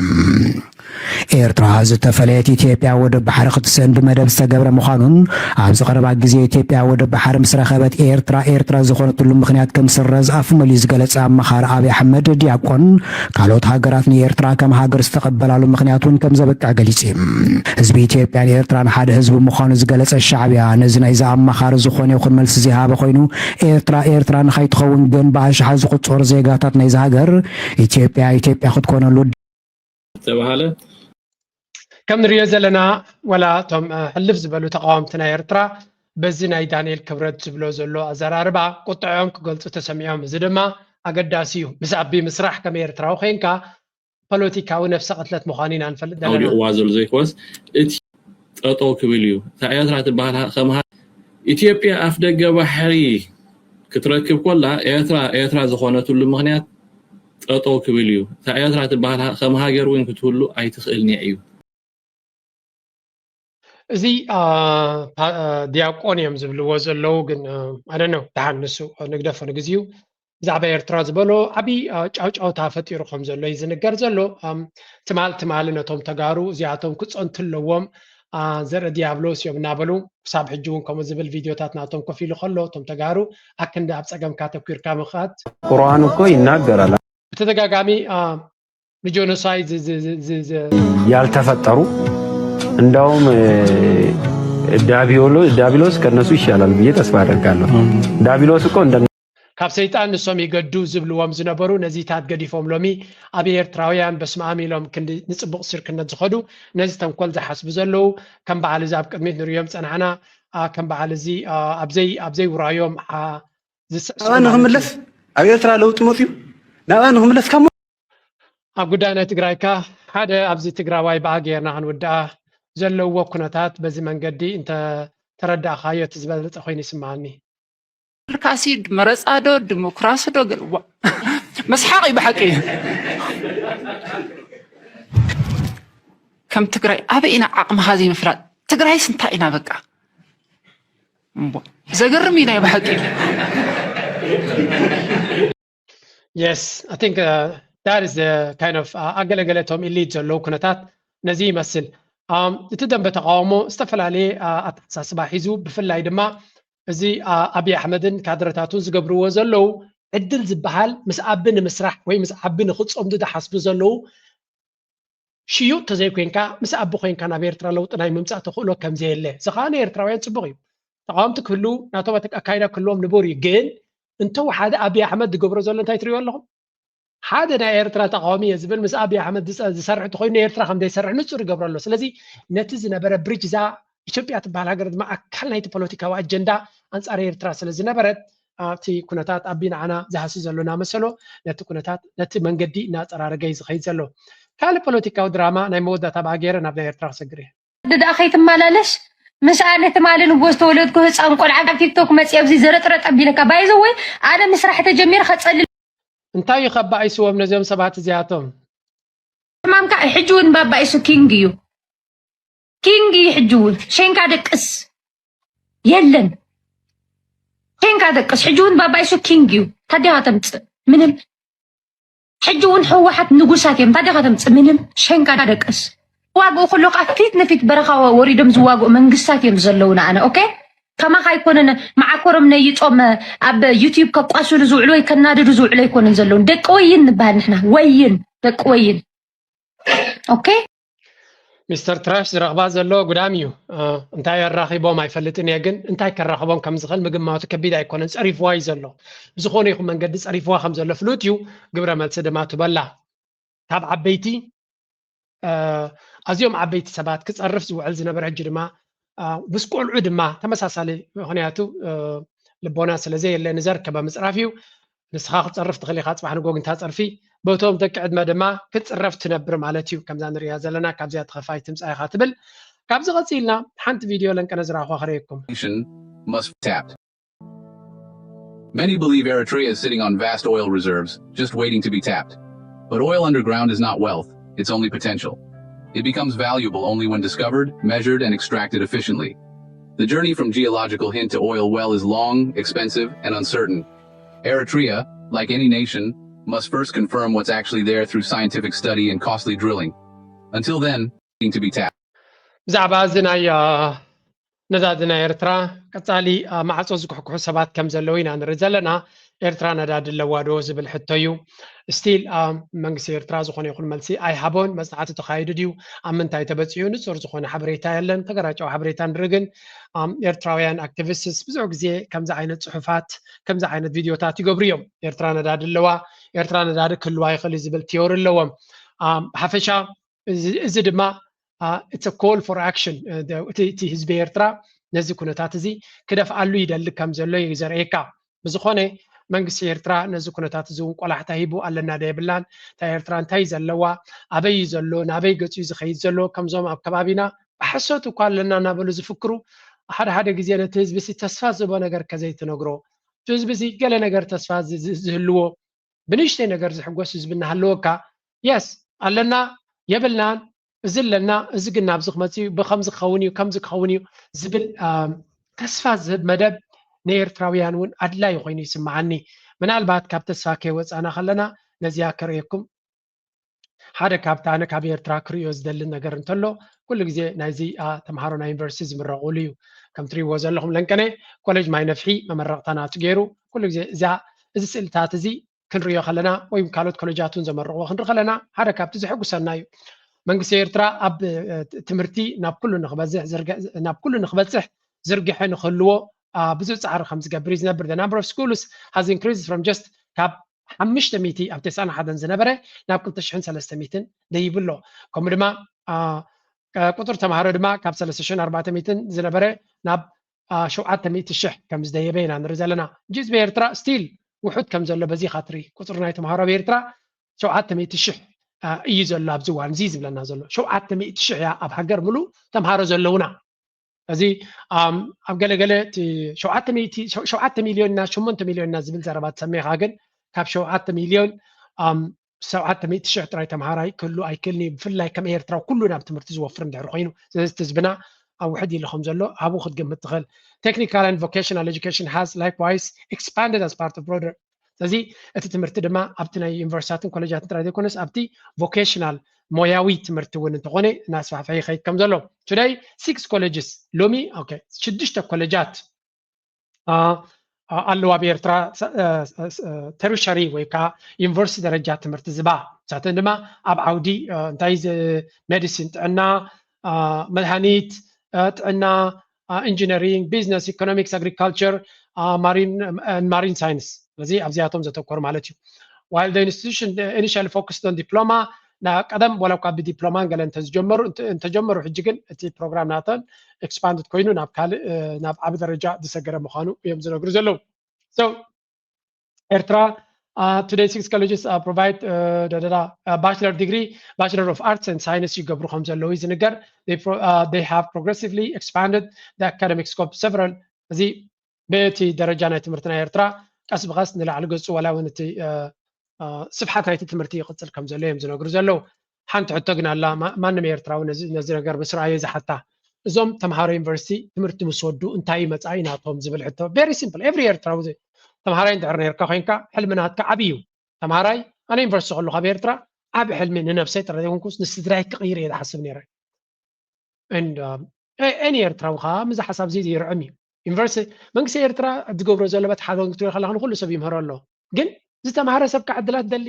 إيرترا زتفليت إثيوبيا ودب بحر قدسن بمدب استقبر مخانون عبز قربا جزي إثيوبيا ودب بحر مسرخبت إيرترا زخونة اللو مخنيات كم سرز أف مليز قلت مخار أبي أحمد دياقون قالوت هاجراتني إيرترا كم هاجر استقبل على مخنياتون كم زبك عقليتي حزب إثيوبيا إيرترا حد حزب مخانو زقلت الشعبية نزنا إذا مخار زخونة وخد ملس زي هذا خوينو إيرترا نخيت خون جن باش حز قد صور زي قاتات نيزا هاجر إثيوبيا خد كون اللود تبهاله كم نريد زلنا ولا توم حلف زبلو تقاومتنا إيرترا بزنا دانيال كبرت زبلو زلو أزراربا قطعهم كقلت تسميهم زدما أقداسيو مسعبي مسرح كم إيرترا وخينكا بوليتيكا ونفس قتلت مخانين أنفل دلنا وازل زي كويس أطو كبليو تأياترا تبهالها خمها إثيوبيا أفدق بحري كتركب كلها إيرترا زخونة المغنيات أطو كبليو تأياترا تبهالها خمها جروين كتقولوا أي تسألني أيو زي دياقونيوم زبلو زلو جن I don't know تعنسو نقدر نجزيو زعبا إيرترا زبلو عبي أو تعرفت يرقم زلو يزنقر زلو تمال نتوم تجارو زياتهم كتس أنتلوهم زر ديابلوس يوم نابلو بسبب حجون كم زبل فيديو تاتنا توم كفيلو خلو توم تجارو أكن ده أبسقم كاتب كير كام خات قرآن كوي نقدر بتدقاقامي بجونوسايد ያልተፈጠሩ እንደውም ዳቢሎስ ከነሱ ይሻላል ብዬ ተስፋ አደርጋለሁ። ዳቢሎስ እኮ እንደ ካብ ሰይጣን ንሶም ይገዱ ዝብልዎም ዝነበሩ ነዚታት ገዲፎም ሎሚ ኣብ ኤርትራውያን በስማም ኢሎም ክንዲ ንፅቡቕ ስርክነት ዝኸዱ ነዚ ተንኮል ዝሓስቡ ዘለው ከም በዓል እዚ ኣብ ቅድሚት ንሪኦም ፀናሕና ከም በዓል እዚ ኣብዘይ ውራዮም ናብኣ ንኽምለስ ኣብ ኤርትራ ለውጢ መፅዩ ናብኣ ንኽምለስ ካብ ኣብ ጉዳይ ናይ ትግራይካ ሓደ ኣብዚ ትግራዋይ በኣ ጌርና ክንውድኣ ዘለዎ ኩነታት በዚ መንገዲ እንተ ተረዳእኻዮ እቲ ዝበለፀ ኮይኑ ይስማዓኒ الكاسيد مرز أدو ديمقراطي دو قلوا مسحاقي بحقي كم تقرأي أبينا عقم هذه مفرد تقرأي سنتاينا بقى زقرمينا بحقي Yes, I think that is the kind of أقل elite لو كنتات نزي مثل تدم بتقاومه استفل عليه أتحساس بحيزو بفلاي دما زي أبي أحمدن كادرتاتون زقبرو زلو عدل زبحال مسعبن مسرح وي مسعبن خدس أمدد حسب زلو شيو تزي كوينكا مسعبو كوينكا نابيرترا لو تناي ممسع تخولو كم زي اللي زخاني إرتراوين تبغي ተቃውምቲ ክህሉ ናቶም ኣካይዳ ክህልዎም ንቡር እዩ ግን እንተው ሓደ ኣብይ ኣሕመድ ዝገብሮ ዘሎ እንታይ ትሪእዎ ኣለኹም ሓደ ናይ ኤርትራ ተቃዋሚ እየ ዝብል ምስ ኣብይ ኣሕመድ ዝሰርሕ እንተኮይኑ ኤርትራ ከም ዘይሰርሕ ንፁር ይገብሮ ኣሎ ስለዚ ነቲ ዝነበረ ብሪጅ እዛ ኢትዮጵያ ትበሃል ሃገር ድማ ኣካል ናይቲ ፖለቲካዊ ኣጀንዳ ኣንጻር ኤርትራ ስለ ዝነበረት ኣብቲ ኩነታት ኣቢ ንዓና ዝሃሲ ዘሎና መሰሎ ነቲ ኩነታት ነቲ መንገዲ እናፀራረገ እዩ ዝኸይድ ዘሎ ካልእ ፖለቲካዊ ድራማ ናይ መወዳእታ ባገረ ናብ ናይ ኤርትራ ክሰግር እየ ደዳ ከይትመላለስ ምስ ኣነ ትማለ ንጎስ ተወለድኩ ህፃን ቆልዓ ኣብ ቲክቶክ መፅእ ኣብዚ ዘረጥረጥ ኣቢለካ ባይዘ ወይ ኣነ ምስራሕ ተጀሚር ከፀልል እንታይ ይኸባኢስዎም ነዚኦም ሰባት እዚኣቶም ሕማምካ ሕጂ እውን ባባኢሱ ኪንግ እዩ ኪንግ እዩ ሕጂ እውን ሸንካ ደቅስ የለን ሸንካ ደቅስ ሕጂ እውን ባባኢሱ ኪንግ እዩ ታዲኻ ተምፅእ ምንም ሕጂ እውን ሕወሓት ንጉሳት እዮም ታዲኻ ተምፅእ ምንም ሸንካ ደቅስ ዋግኡ ኩሉ ቃ ፊት ንፊት በረኻ ወሪዶም ዝዋግኡ መንግስታት እዮም ዘለውና ኣነ ኦኬ ከማኻ ኣይኮነን ማዓኮሮም ነይፆም ኣብ ዩቲዩብ ከቋስሉ ዝውዕሉ ወይ ከናድዱ ዝውዕሉ ኣይኮነን ዘለውን ደቂ ወይን ንበሃል ንሕና ወይን ደቂ ወይን ኦኬ ሚስተር ትራሽ ዝረኽባ ዘሎ ጉዳም እዩ እንታይ ኣራኺቦም ኣይፈልጥን እየ ግን እንታይ ከራኽቦም ከም ዝኽእል ምግማቱ ከቢድ ኣይኮነን ፀሪፍዋ እዩ ዘሎ ብዝኾነ ይኹን መንገዲ ፀሪፍዋ ከም ዘሎ ፍሉጥ እዩ ግብረ መልሲ ድማ ትበላ ካብ ዓበይቲ ኣዝዮም ዓበይቲ ሰባት ክፀርፍ ዝውዕል ዝነበረ ሕጂ ድማ ምስ ቆልዑ ድማ ተመሳሳሊ ምክንያቱ ልቦና ስለዘየለ ንዘርከበ ምፅራፍ እዩ ንስኻ ክፀርፍ ትኽእል ኢኻ ፅባሕ ንጎግ እንታፀርፊ በቶም ደቂ ዕድመ ድማ ክትፅረፍ ትነብር ማለት እዩ ከምዛ ንሪኣ ዘለና ካብዚኣ ተኸፋይ ትምፃ ኢኻ ትብል ካብዚ ቀፂልና ሓንቲ ቪድዮ ለንቀነ ዝረኽባ ክረየኩም Many believe Eritrea is sitting on vast oil reserves, just waiting to be tapped. But oil underground is not wealth, it's only potential. It becomes valuable only when discovered, measured, and extracted efficiently. The journey from geological hint to oil well is long, expensive, and uncertain. Eritrea, like any nation, must first confirm what's actually there through scientific study and costly drilling. Until then, waiting to be tapped. ነዳዲ ናይ ኤርትራ ቀፃሊ ማዕፆ ዝኩሕኩሑ ሰባት ከም ዘለዉ ኢና ንርኢ ዘለና ኤርትራ ነዳዲ ኣለዋ ዶ ዝብል ሕቶ እዩ ስቲል መንግስቲ ኤርትራ ዝኾነ ይኹን መልሲ ኣይሃቦን መፅናዕቲ ተኻይዱ ድዩ ኣብ ምንታይ ተበፂሑ ንፁር ዝኾነ ሓበሬታ የለን ተገራጫዊ ሓበሬታ ንርኢ ግን ኤርትራውያን ኣክቲቪስትስ ብዙሕ ግዜ ከምዚ ዓይነት ፅሑፋት ከምዚ ዓይነት ቪድዮታት ይገብሩ እዮም ኤርትራ ነዳዲ ኣለዋ ኤርትራ ነዳዲ ክህልዋ ይኽእል ዝብል ቲዮሪ ኣለዎም ብሓፈሻ እዚ ድማ it's a call for action እቲ ህዝቢ ኤርትራ ነዚ ኩነታት እዚ ክደፍኣሉ ይደሊ ከም ዘሎ እዩ ዘርእየካ ብዝኾነ መንግስቲ ኤርትራ ነዚ ኩነታት እዚ እውን ቆላሕታ ሂቡ ኣለና ዶ የብላን እታ ኤርትራ እንታይ ዘለዋ ኣበይ ዘሎ ናበይ ገፂ ዝኸይድ ዘሎ ከምዞም ኣብ ከባቢና ብሓሶት እኳ ኣለና እናበሉ ዝፍክሩ ሓደ ሓደ ግዜ ነቲ ህዝቢ ተስፋ ዝህቦ ነገር ከዘይትነግሮ እቲ ህዝቢ ገለ ነገር ተስፋ ዝህልዎ ብንእሽተይ ነገር ዝሕጎስ ህዝቢ እናሃለወካ የስ ኣለና የብልናን እዚ ኣለና እዚ ግን ናብዚ ክመፅእ ብከምዚ ክኸውን እዩ ከምዚ ክኸውን እዩ ዝብል ተስፋ ዝህብ መደብ ንኤርትራውያን እውን ኣድላይ ኮይኑ ይስማዓኒ ምናልባት ካብ ተስፋ ከይወፃና ከለና ነዚያ ክርእየኩም ሓደ ካብቲ ኣነ ካብ ኤርትራ ክርእዮ ዝደሊ ነገር እንተሎ ኩሉ ግዜ ናይዚ ተምሃሮ ናይ ዩኒቨርሲቲ ዝምረቑሉ እዩ ከም ትሪእዎ ዘለኹም ለንቀነ ኮሌጅ ማይ ነፍሒ መመረቕተናቱ ገይሩ ኩሉ ግዜ እዚ ስእልታት እዚ ክንሪኦ ከለና ወይ ካልኦት ኮሌጃት እውን ዘመረቕዎ ክንርኢ ከለና ሓደ ካብቲ ዝሕጉሰና እዩ መንግስቲ ኤርትራ ኣብ ትምህርቲ ናብ ኩሉ ንክበፅሕ ዝርግሐ ንክህልዎ ብዙሕ ፃዕሪ ከም ዝገብር ዝነብር the number of schools has increased from just ካብ 500 ኣብ 91 ዝነበረ ናብ 2300 ደይብሎ ከምኡ ድማ ቁጥር ተምሃሮ ድማ ካብ 3400 ዝነበረ ናብ 700,000 ከም ዝደየበ ኢና ንርኢ ዘለና ህዝቢ ኤርትራ ስቲል ውሑድ ከም ዘሎ በዚ ካትሪ ቁጥር ናይ ተምሃሮ ኤርትራ 700,000 እዩ ዘሎ ኣብዚ እዋን እዚ ዝብለና ዘሎ 700,000 እያ ኣብ ሃገር ሙሉእ ተምሃሮ ዘለውና እዚ ኣብ ገለገለ 7 ሚልዮን እና 8 ሚልዮን እና ዝብል ዘረባ ትሰሚኻ ግን ካብ 7 ሚልዮን 700,000 ጥራይ ተምሃራይ ክህሉ ኣይክእልኒ ብፍላይ ከም ኤርትራ ኩሉ ናብ ትምህርቲ ዝወፍር እንድሕር ኮይኑ ስለዚ ህዝብና ኣብ ውሕድ ኢሉ ከም ዘሎ ኣብኡ ክትግምት ትኽእል technical and vocational education has likewise expanded as part of broader ስለዚ እቲ ትምህርቲ ድማ ኣብቲ ናይ ዩኒቨርሲቲን ኮሌጃትን ጥራይ ዘይኮነስ ኣብቲ ቮኬሽናል ሞያዊ ትምህርቲ እውን እንተኾነ እናስፋሕፈሐ ይኸይድ ከም ዘሎ today 6 colleges ሎሚ ኦኬ 6 ኮሌጃት ኣለዋ ብኤርትራ ተርሸሪ ወይ ከዓ ዩኒቨርሲቲ ደረጃ ትምህርቲ ዝባ ንሳተን ድማ ኣብ ዓውዲ እንታይ ሜዲሲን ጥዕና መድሃኒት ጥዕና engineering, business, economics, agriculture, marine science. ስለዚህ ኣብዚኣቶም ዘተኮሩ ማለት እዩ while the institution initially focused on diploma ቀደም ወላው ካብ ዲፕሎማን ገለ እንተጀመሩ ሕጂ ግን እቲ ፕሮግራም ናተን ኤክስፓንድድ ኮይኑ ናብ ዓቢ ደረጃ ዝሰገረ ምዃኑ እዮም ዝነግሩ ዘለዉ so ኤርትራ today 6 colleges provide bachelor degree, Bachelor of Arts and Science ይገብሩ ከም ዘለዉ ይዝንገር they have progressively expanded the academic scope several እዚ በቲ ደረጃ ናይ ትምህርትና ኤርትራ ቀስ ብቐስ ንላዕሊ ገጹ ወላ እውን እቲ ስፍሓት ናይቲ ትምህርቲ ይቕፅል ከም ዘሎ እዮም ዝነግሩ ዘለዉ ሓንቲ ሕቶ ግን ኣላ ማንም ኤርትራዊ ነዚ ነገር ብስርዓየ ዝሓታ እዞም ተምሃሮ ዩኒቨርሲቲ ትምህርቲ ምስ ወዱ እንታይ መጻኢ ናቶም ዝብል ሕቶ very simple every ኤርትራዊ ተምሃራይ እንድሕር ነርካ ኮይንካ ሕልምናትካ ዓብዩ ተምሃራይ ኣነ ዩኒቨርሲቲ ከለኹ ኣብ ኤርትራ ዓብ ሕልሚ ንነፍሰይ ጥረ ዘይኮንኩስ ንስድራይ ክቕይር እየ ዝሓስብ ነይረ any ኤርትራዊ ከዓ ምዛ ሓሳብ እዚ ይርዕም እዩ ዩኒቨርሲቲ መንግስቲ ኤርትራ ዝገብሮ ዘሎ በት ሓደ ክትሪኦ ከለካ ንኩሉ ሰብ ይምህሮ ኣሎ ግን ዝተምሃረ ሰብ ከዓ ዕድላት ደሊ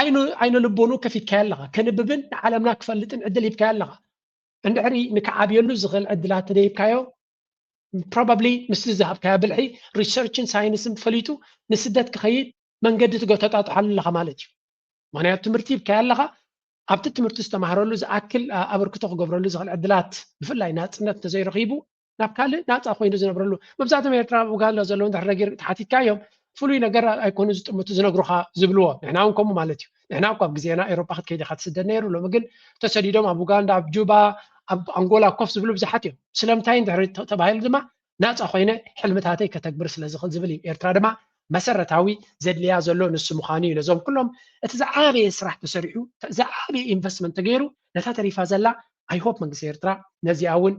እዩ ዓይኑ ልቦኑ ከፊትካ ኣለኻ ከንብብን ዓለምና ክፈልጥን ዕድል ሂብካ ኣለኻ እንድሕሪ ንክዓብየሉ ዝኽእል ዕድላት ተደይብካዮ probably ምስሊ ዝሃብካዮ ብልሒ ሪሰርችን ሳይንስን ፈሊጡ ንስደት ክኸይድ መንገዲ ተጣጥሓሉ ኣለኻ ማለት እዩ ምክንያቱ ትምህርቲ ሂብካ ኣለኻ ኣብቲ ትምህርቲ ዝተምሃረሉ ዝኣክል ኣበርክቶ ክገብረሉ ዝኽእል ዕድላት ብፍላይ ናፅነት ተዘይረኺቡ ናብ ካልእ ናፃ ኮይኑ ዝነብረሉ መብዛሕትኦም ኤርትራ ኡጋንዳ ዘለዉ እንድሕር ነገር ተሓቲትካዮም ፍሉይ ነገር ኣይኮኑ ዝጥምቱ ዝነግሩኻ ዝብልዎ ንሕና እውን ከምኡ ማለት እዩ ንሕና እኳ ኣብ ግዜና ኤሮፓ ክትከይድ ኢኻ ትስደድ ነይሩ ሎሚ ግን ተሰዲዶም ኣብ ኡጋንዳ ኣብ ጁባ ኣብ ኣንጎላ ኮፍ ዝብሉ ብዙሓት እዮም ስለምንታይ እንድሕሪ ተባሂሉ ድማ ናፃ ኮይነ ሕልምታተይ ከተግብር ስለ ዝኽእል ዝብል እዩ ኤርትራ ድማ መሰረታዊ ዘድልያ ዘሎ ንሱ ምዃኑ እዩ ነዞም ኩሎም እቲ ዝዓበየ ስራሕ ተሰሪሑ ዝዓበየ ኢንቨስትመንት ተገይሩ ነታ ተሪፋ ዘላ ኣይሆፕ መንግስቲ ኤርትራ ነዚኣ እውን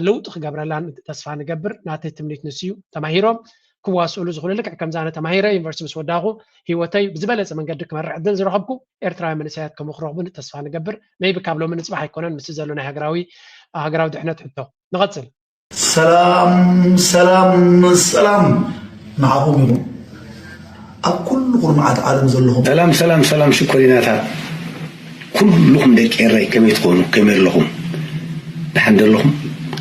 ለውጢ ክገብረላን ተስፋ ንገብር ናተይ ትምኒት ንሱ እዩ ተማሂሮም ክዋስእሉ ዝኽእሉ ልክዕ ከምዛ ኣነ ተማሂረ ዩኒቨርሲቲ ምስ ወዳኹ ሂወተይ ብዝበለፀ መንገዲ ክመርሕ ዕድል ዝረኸብኩ ኤርትራዊ መንእሰያት ከም ክረኽቡን ተስፋ ንገብር መይቢ ካብ ሎሚ ንፅባሕ ኣይኮነን ምስ ዘሎ ናይ ሃገራዊ ድሕነት ሕቶ ንቐፅል ሰላም ንዓኹም ይኹን ኣብ ኩሉ ቁርማዓት ዓለም ዘለኹም ሰላም ሽኮሪናታት ኩልኩም ደቂ ኤራይ ከመይ ትኾኑ ከመይ ኣለኹም ድሓን ዘለኹም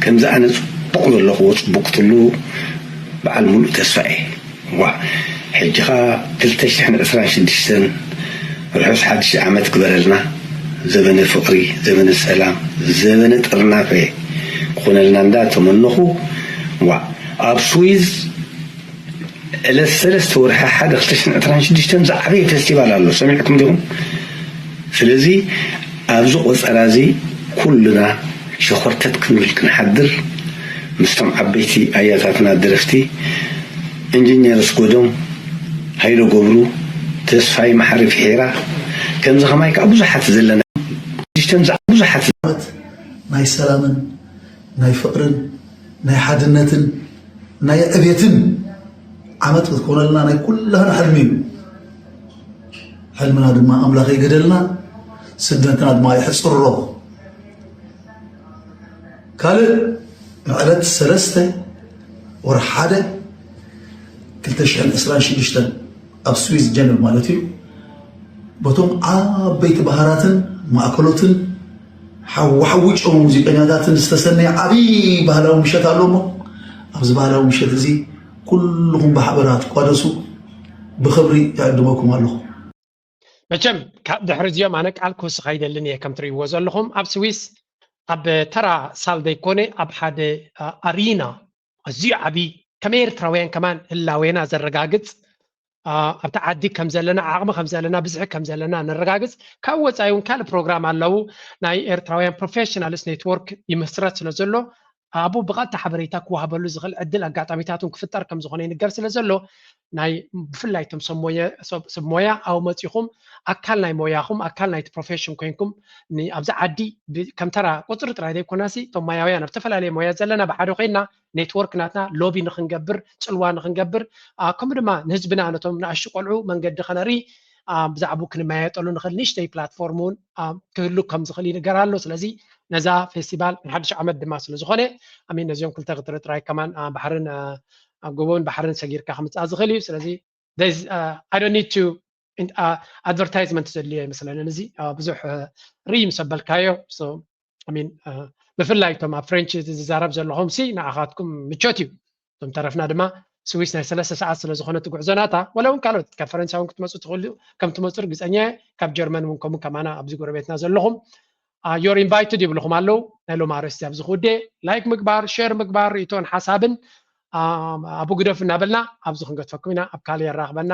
ከምዚ ኣነ ፅቡቕ ዘለኹ ፅቡቕ ትሉ በዓል ሙሉእ ተስፋ እየ ሕጂኻ 2026 ርሑስ 1 ዓመት ክበረልና ዘበነ ፍቕሪ ዘበነ ሰላም ዘበነ ጥርናፈ ክኾነልና እንዳተመነኹ ኣብ ስዊዝ ዕለት 3 ወርሒ 1 2026 ዝዓበየ ፌስቲቫል ኣሎ ሰሚዕኩም ዲኹም ስለዚ ኣብዚ ቆፀራ እዚ ኩሉና ሸኾርተት ክንብል ክንሓድር ምስቶም ዓበይቲ ኣያታትና ደረፍቲ ኢንጂነር ስጎዶም ሃይሎ ገብሩ ተስፋይ ማሕሪ ፍሒራ ከምዚ ኸማይ ከዓ ብዙሓት ዘለና ብዙሓት ናይ ሰላምን ናይ ፍቕርን ናይ ሓድነትን ናይ ዕብየትን ዓመት ክትኮነልና ናይ ኩላህና ሕልሚ እዩ ሕልምና ድማ ኣምላኽ ይገደልና ስደትና ድማ ይሕፅሮ ካልእ ዕለት 3 ወርሒ 1 2026 ኣብ ስዊዝ ጀነቭ ማለት እዩ በቶም ዓበይቲ ባህራትን ማእከሎትን ሓዊ ጮም ሙዚቀኛታትን ዝተሰነየ ዓብይ ባህላዊ ምሸት ኣሎ እሞ ኣብዚ ባህላዊ ምሸት እዚ ኩልኩም ብሓበራ ትቋደሱ ብክብሪ ይዕድመኩም ኣለኹ መቸም ድሕሪ እዚኦም ኣነ ቃል ክውስኽ ኣይደልን እየ ከም ትርእይዎ ዘለኹም ኣብ ስዊስ ኣብ ተራ ሳል ዘይኮነ ኣብ ሓደ ኣሪና ኣዝዩ ዓብይ ከም ኤርትራውያን ከማን ህላዌና ዘረጋግፅ ኣብቲ ዓዲ ከም ዘለና ዓቕሚ ከም ዘለና ብዝሒ ከም ዘለና ንረጋግፅ ካብ ወፃኢ እውን ካልእ ፕሮግራም ኣለዉ ናይ ኤርትራውያን ፕሮፌሽናልስ ኔትወርክ ይምስረት ስለ ዘሎ ኣብኡ ብቐጥታ ሓበሬታ ክወሃበሉ ዝኽእል ዕድል ኣጋጣሚታት ክፍጠር ከም ዝኾነ ይንገር ስለ ዘሎ ናይ ብፍላይ እቶም ሰብ ሞያ ኣብኡ መፂኹም ኣካል ናይ ሞያኹም ኣካል ናይቲ ፕሮፌሽን ኮይንኩም ኣብዛ ዓዲ ከም ተራ ቁፅሪ ጥራይ ዘይኮናሲ እቶም ሞያውያን ኣብ ዝተፈላለየ ሞያ ዘለና ብሓደ ኮይና ኔትወርክ ናትና ሎቢ ንክንገብር ፅልዋ ንክንገብር ከምኡ ድማ ንህዝብና ነቶም ንኣሽቱ ቆልዑ መንገዲ ከነርኢ ብዛዕባኡ ክንመያየጠሉ ንኽእል ንእሽተይ ፕላትፎርም እውን ክህሉ ከም ዝኽእል ይንገር ኣሎ ስለዚ ነዛ ፌስቲቫል ንሓድሽ ዓመት ድማ ስለ ዝኾነ ኣሚን ነዚኦም ክልተ ቅጥሪ ጥራይ ከማን ባሕርን ኣብ ጎቦን ባሕርን ሰጊርካ ከምፅኣ ዝኽእል እዩ ስለዚ I don't need to advertisement ዘድልዮ ይመስለኒ እዚ ብዙሕ ርኢ ምስ ኣበልካዮ I mean ብፍላይ ቶም ኣብ ፍሬንች ዝዛረብ ዘለኹም ሲ ንኣኻትኩም ምቾት እዩ ቶም ተረፍና ድማ ስዊስ ናይ 3 ሰዓት ስለ ዝኾነት ጉዕዞናታ ወላ እውን ካልኦት ካብ ፈረንሳይ እውን ክትመፁ ትኽእሉ ከም ትመፁ ርግፀኛ ካብ ጀርመን እውን ከምኡ ከማና ኣብዚ ጎረቤትና ዘለኹም you're invited ይብልኹም ኣለው ናይ ሎም ኣርእስቲ ኣብዚ ክውዴ ላይክ ምግባር ሼር ምግባር ሪቶን ሓሳብን ኣቡ ግደፍ እናበልና ኣብዚ ክንገትፈኩም ኢና ኣብ ካልእ የራኽበና